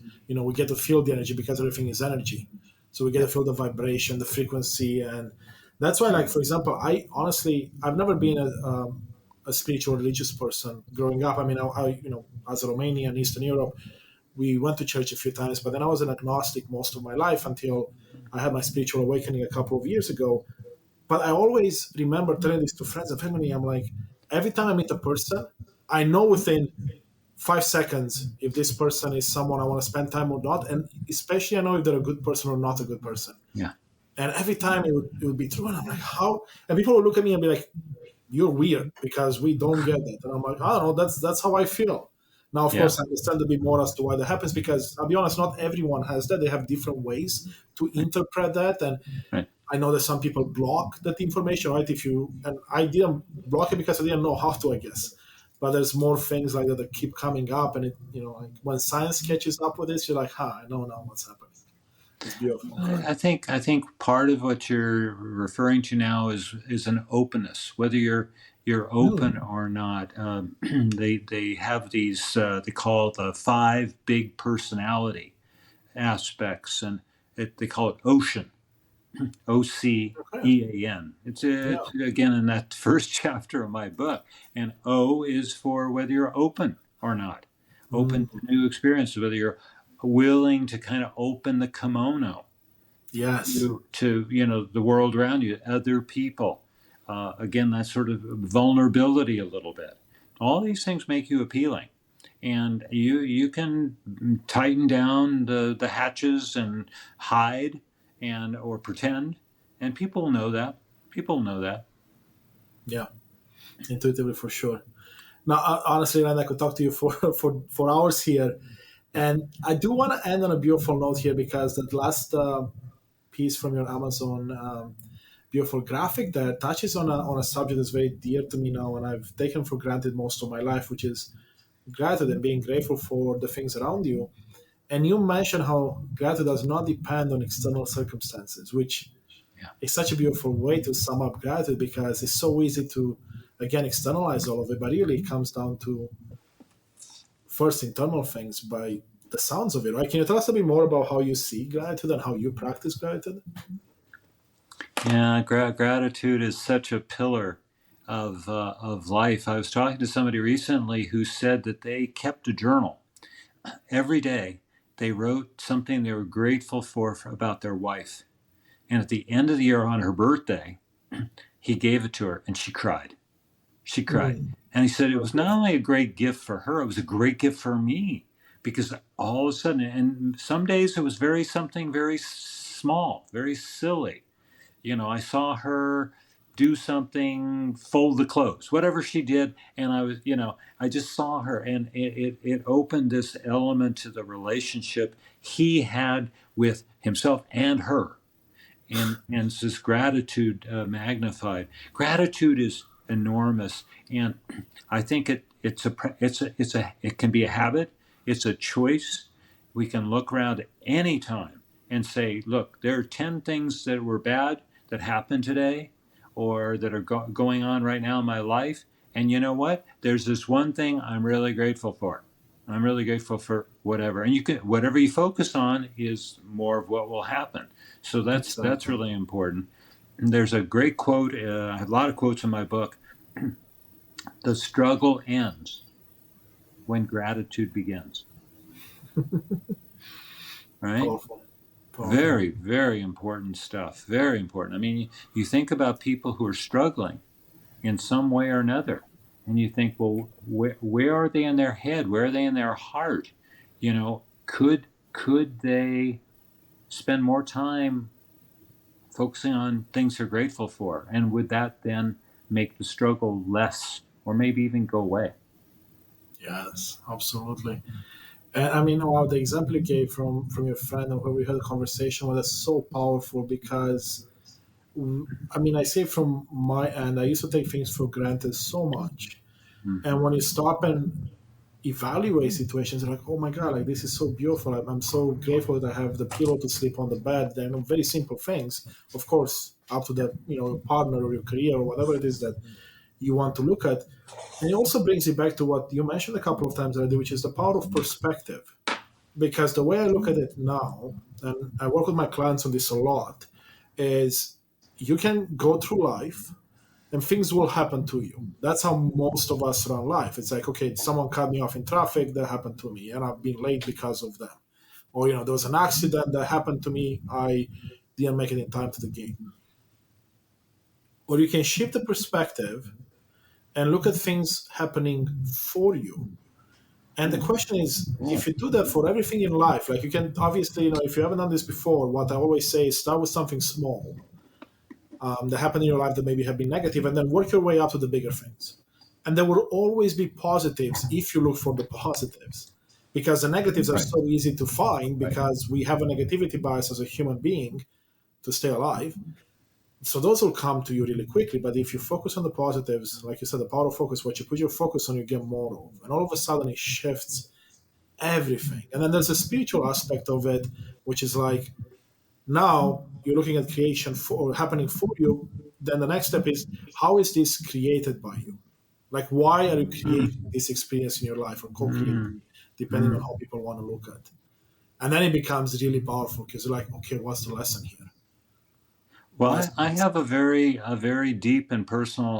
get to feel the energy, because everything is energy. So we get yeah, to feel the vibration, the frequency, and that's why, like, for example, I've never been a spiritual religious person growing up. I mean, as a Romanian, Eastern Europe, we went to church a few times, but then I was an agnostic most of my life until I had my spiritual awakening a couple of years ago. But I always remember telling this to friends and family. I'm like, every time I meet a person, I know within 5 seconds if this person is someone I want to spend time or not, and especially I know if they're a good person or not a good person. yeah, And every time it would be true, and I'm like, how? And people would look at me and be like, you're weird because we don't get that. And I'm like, I don't know, that's how I feel. Now, of yeah. course, I understand a bit more as to why that happens, because I'll be honest, not everyone has that. They have different ways to interpret that. And Right. I know that some people block that information, right? And I didn't block it because I didn't know how to, I guess. But there's more things like that keep coming up. And like when science catches up with this, you're like, I know now what's happening. It's beautiful. I think part of what you're referring to now is an openness, whether you're open Mm, or not. They have these they call it the five big personality aspects, and they call it ocean. okay. OCEAN. It's Yeah. again in that first chapter of my book. And O is for whether you're open or not, open to Mm, new experiences, whether you're willing to kind of open the kimono yes. to the world around you, other people. Again, that sort of vulnerability a little bit. All these things make you appealing, and you can tighten down the hatches and hide or pretend, and people know that. People know that. Yeah. Intuitively, for sure. Now, honestly, Rand, I could talk to you for, for hours here. Yeah. And I do want to end on a beautiful note here, because that last piece from your Amazon beautiful graphic there touches on a subject that's very dear to me now, and I've taken for granted most of my life, which is gratitude and being grateful for the things around you. And you mentioned how gratitude does not depend on external circumstances, which Yeah. is such a beautiful way to sum up gratitude, because it's so easy to, again, externalize all of it, but really it comes down to first internal things by the sounds of it, right? Can you tell us a bit more about how you see gratitude and how you practice gratitude? Yeah, gratitude is such a pillar of life. I was talking to somebody recently who said that they kept a journal every day. They wrote something they were grateful for about their wife, and at the end of the year on her birthday, he gave it to her, and she cried. She cried, Mm, and he said it so was not beautiful. only a great gift for her; it was a great gift for me, because all of a sudden, and some days it was something very small, very silly. I saw her do something, fold the clothes, whatever she did, and I just saw her, and it opened this element to the relationship he had with himself and her, and it's this gratitude magnified. Gratitude is enormous, and I think it can be a habit. It's a choice. We can look around at any time and say, look, there are 10 things that were bad that happened today, or that are going on right now in my life, and you know what? There's this one thing I'm really grateful for. I'm really grateful for whatever, and whatever you focus on is more of what will happen. So that's Exactly. really important. And there's a great quote. I have a lot of quotes in my book. The struggle ends when gratitude begins. Right? Powerful. Powerful. Very, very important stuff. Very important. I mean, you think about people who are struggling in some way or another, and you think, well, where are they in their head? Where are they in their heart? You know, could they spend more time focusing on things they're grateful for? And would that then make the struggle less or maybe even go away? Yes, absolutely. And I mean, wow, the example you gave from your friend and where we had a conversation was so powerful because, I mean, I say from my end, I used to take things for granted so much. And Mm-hmm. when you stop and evaluate situations, you're like, oh my God, like this is so beautiful. I'm so grateful that I have the pillow to sleep on the bed. They're very simple things, of course, up to the, partner or your career or whatever it is that you want to look at. And it also brings you back to what you mentioned a couple of times already, which is the power of perspective. Because the way I look at it now, and I work with my clients on this a lot, is you can go through life and things will happen to you. That's how most of us run life. It's like, okay, someone cut me off in traffic, that happened to me, and I've been late because of them. Or, there was an accident that happened to me, I didn't make it in time to the gate. Or you can shift the perspective and look at things happening for you. And the question is, if you do that for everything in life, like you can obviously, if you haven't done this before, what I always say is start with something small that happened in your life that maybe have been negative, and then work your way up to the bigger things. And there will always be positives if you look for the positives, because the negatives are Right. so easy to find Right. because we have a negativity bias as a human being to stay alive. So those will come to you really quickly. But if you focus on the positives, like you said, the power of focus, what you put your focus on, you get more of. And all of a sudden it shifts everything. And then there's a spiritual aspect of it, which is like now you're looking at creation for happening for you. Then the next step is how is this created by you? Like why are you creating Mm. this experience in your life or co-creating, Mm. depending on Mm. how people want to look at it. And then it becomes really powerful because you're like, okay, what's the lesson here? Well, What's I have a very deep and personal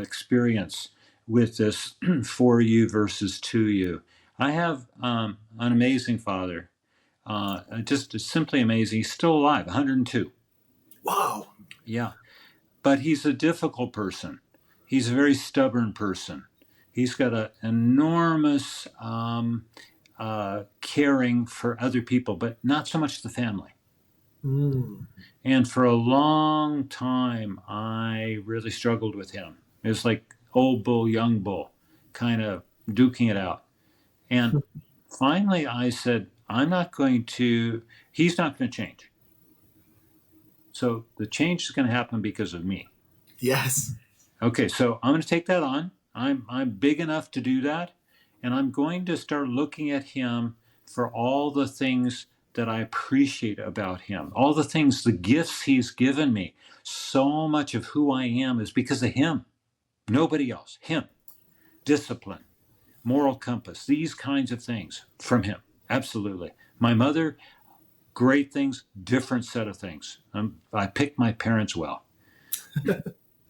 experience with this for you versus to you. I have an amazing father, just simply amazing. He's still alive, 102. wow. Yeah, but he's a difficult person. He's a very stubborn person. He's got an enormous caring for other people, but not so much the family. Mm. And for a long time, I really struggled with him. It was like old bull, young bull, kind of duking it out. And finally, I said, he's not going to change. So the change is going to happen because of me. Yes. Okay, so I'm going to take that on. I'm big enough to do that, and I'm going to start looking at him for all the things that I appreciate about him, all the things, the gifts he's given me. So much of who I am is because of him, nobody else. Him, discipline, moral compass, these kinds of things from him. Absolutely. My mother, great things, different set of things. I picked my parents well.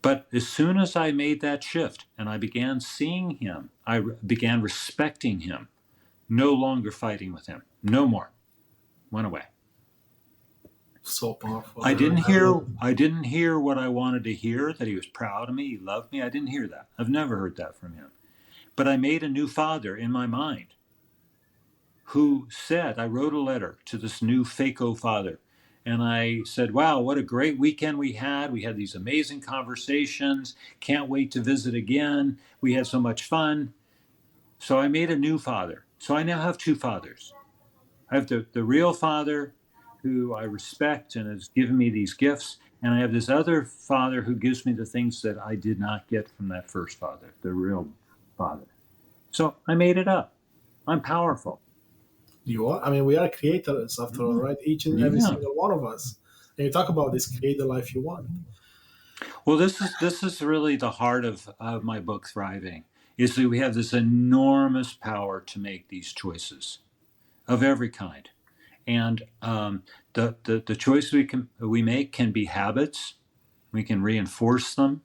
But as soon as I made that shift and I began seeing him, began respecting him, no longer fighting with him, no more, went away. So powerful. I didn't I hear love I didn't hear what I wanted to hear, that he was proud of me, he loved me. I didn't hear that. I've never heard that from him. But I made a new father in my mind who said, I wrote a letter to this new FACO father. And I said, wow, what a great weekend we had. We had these amazing conversations. Can't wait to visit again. We had so much fun. So I made a new father. So I now have two fathers. I have the real father who I respect and has given me these gifts. And I have this other father who gives me the things that I did not get from that first father, the real father. So I made it up. I'm powerful. you are. I mean, we are creators after all, Yeah. right? Each and every Yeah. single one of us. And you talk about this, create the life you want. Well, this is really the heart of my book, Thriving, is that we have this enormous power to make these choices of every kind. And the choices we make can be habits. We can reinforce them.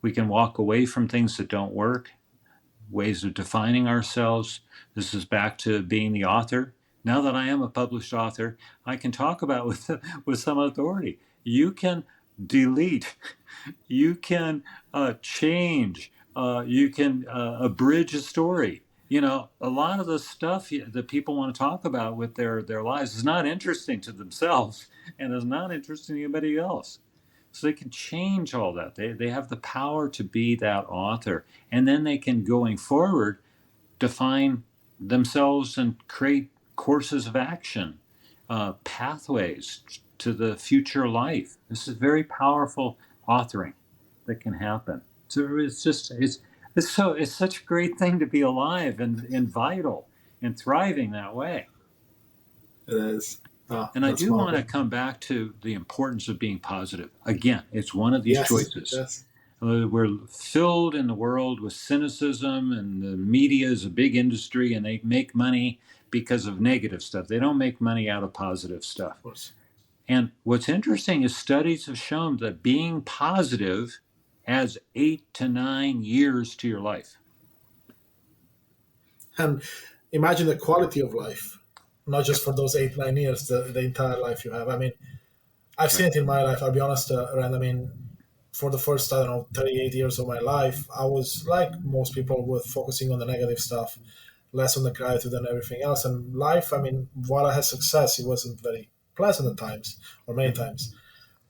We can walk away from things that don't work. ways of defining ourselves. This is back to being the author. Now that I am a published author, I can talk about with some authority. You can delete, you can change, you can abridge a story. You know, a lot of the stuff that people want to talk about with their lives is not interesting to themselves and is not interesting to anybody else. So they can change all that. They have the power to be that author. And then they can, going forward, define themselves and create courses of action, pathways to the future life. This is very powerful authoring that can happen. So it's such a great thing to be alive and vital and thriving that way. It is. And I That's do want marvelous. to come back to the importance of being positive. Again, it's one of these Yes, choices. yes. We're filled in the world with cynicism, and the media is a big industry, and they make money because of negative stuff. They don't make money out of positive stuff. Of course. And what's interesting is studies have shown that being positive adds 8 to 9 years to your life. And imagine the quality of life, not just for those 8, 9 years, the entire life you have. I mean, I've seen it in my life. I'll be honest, Rand. I mean, for the first, I don't know, 38 years of my life, I was like most people with focusing on the negative stuff, less on the gratitude and everything else. And life, I mean, while I had success, it wasn't very pleasant at times, or many times.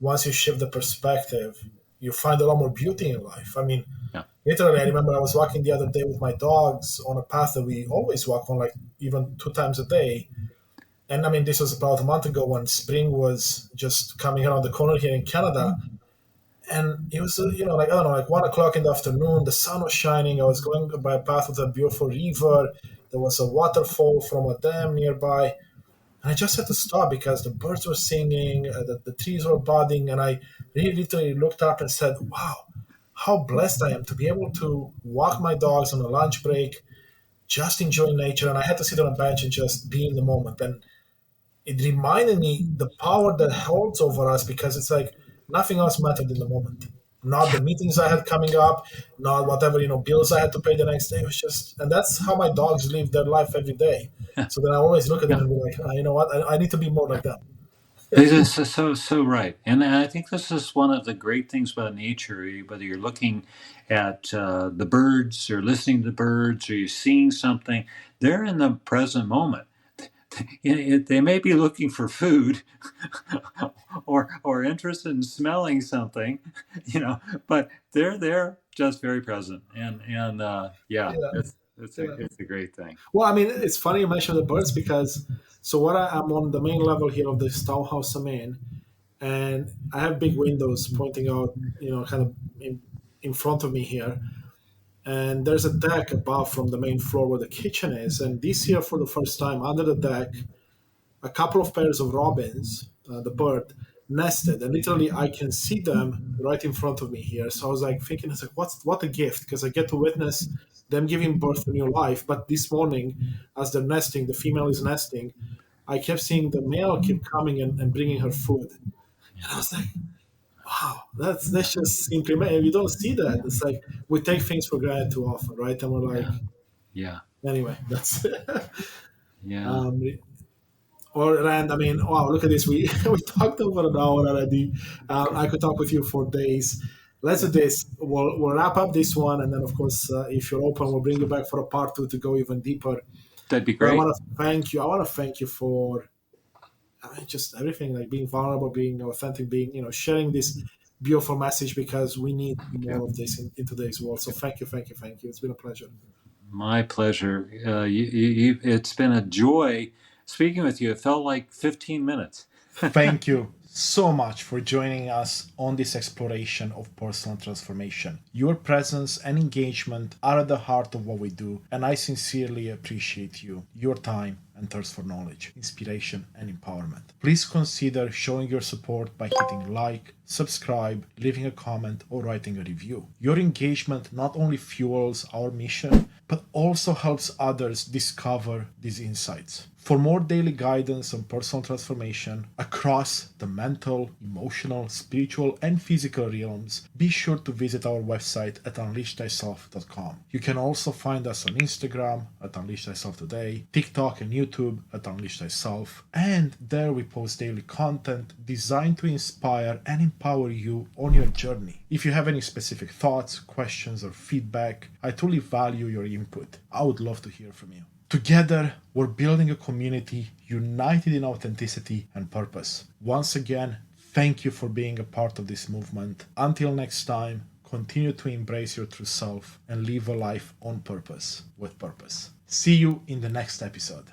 Once you shift the perspective, you find a lot more beauty in life. I mean, Yeah. literally, I remember I was walking the other day with my dogs on a path that we always walk on, like even 2 times a day. And I mean, this was about a month ago when spring was just coming around the corner here in Canada. And it was, like, I don't know, like 1 o'clock in the afternoon, the sun was shining. I was going by a path with a beautiful river. There was a waterfall from a dam nearby. And I just had to stop because the birds were singing, the trees were budding. And I really literally looked up and said, wow, how blessed I am to be able to walk my dogs on a lunch break, just enjoying nature. And I had to sit on a bench and just be in the moment. And it reminded me the power that holds over us, because it's like nothing else mattered in the moment. Not the meetings I had coming up, not whatever, bills I had to pay the next day. It was just, and that's how my dogs live their life every day. Yeah. So then I always look at them Yeah. and be like, you know what, I need to be more like that. This is so right, and I think this is one of the great things about nature. Whether you're looking at the birds, or listening to the birds, or you're seeing something, they're in the present moment. They may be looking for food, or interested in smelling something, but they're just very present, and yeah, Yeah, yeah. it's a great thing. Well, I mean, it's funny you mentioned the birds because so I'm on the main level here of this townhouse I'm in, and I have big windows pointing out, kind of in front of me here. And there's a deck above from the main floor where the kitchen is. And this year, for the first time, under the deck, a couple of pairs of robins, the bird, nested, and literally I can see them right in front of me here. So I was like thinking, it's like, what a gift, because I get to witness them giving birth to new life. But this morning, as they're nesting, the female is nesting. I kept seeing the male keep coming and bringing her food, and I was like, wow, that's just simply you don't see that. It's like we take things for granted too often, right? And we're like, Yeah, yeah, anyway, that's yeah. um, or Rand. I mean, wow, look at this. We we talked over an hour already. I could talk with you for days. Let's do this. We'll wrap up this one, and then of course, if you're open, we'll bring you back for a part two to go even deeper. That'd be But I great. want to thank you. I want to thank you for just everything, like being vulnerable, being authentic, being sharing this beautiful message, because we need Thank more you. of this in today's world. So thank you, thank you, thank you. It's been a pleasure. My pleasure. It's been a joy speaking with you. It felt like 15 minutes. Thank you so much for joining us on this exploration of personal transformation. Your presence and engagement are at the heart of what we do, and I sincerely appreciate you, your time, and thirst for knowledge, inspiration, and empowerment. Please consider showing your support by hitting like, subscribe, leaving a comment, or writing a review. Your engagement not only fuels our mission, but also helps others discover these insights. For more daily guidance on personal transformation across the mental, emotional, spiritual, and physical realms, be sure to visit our website at unleashthyself.com. You can also find us on Instagram at Unleash Thyself Today, TikTok and YouTube at Unleash Thyself, and there we post daily content designed to inspire and empower you on your journey. If you have any specific thoughts, questions, or feedback, I truly value your input. I would love to hear from you. Together, we're building a community united in authenticity and purpose. Once again, thank you for being a part of this movement. Until next time, continue to embrace your true self and live a life on purpose, with purpose. See you in the next episode.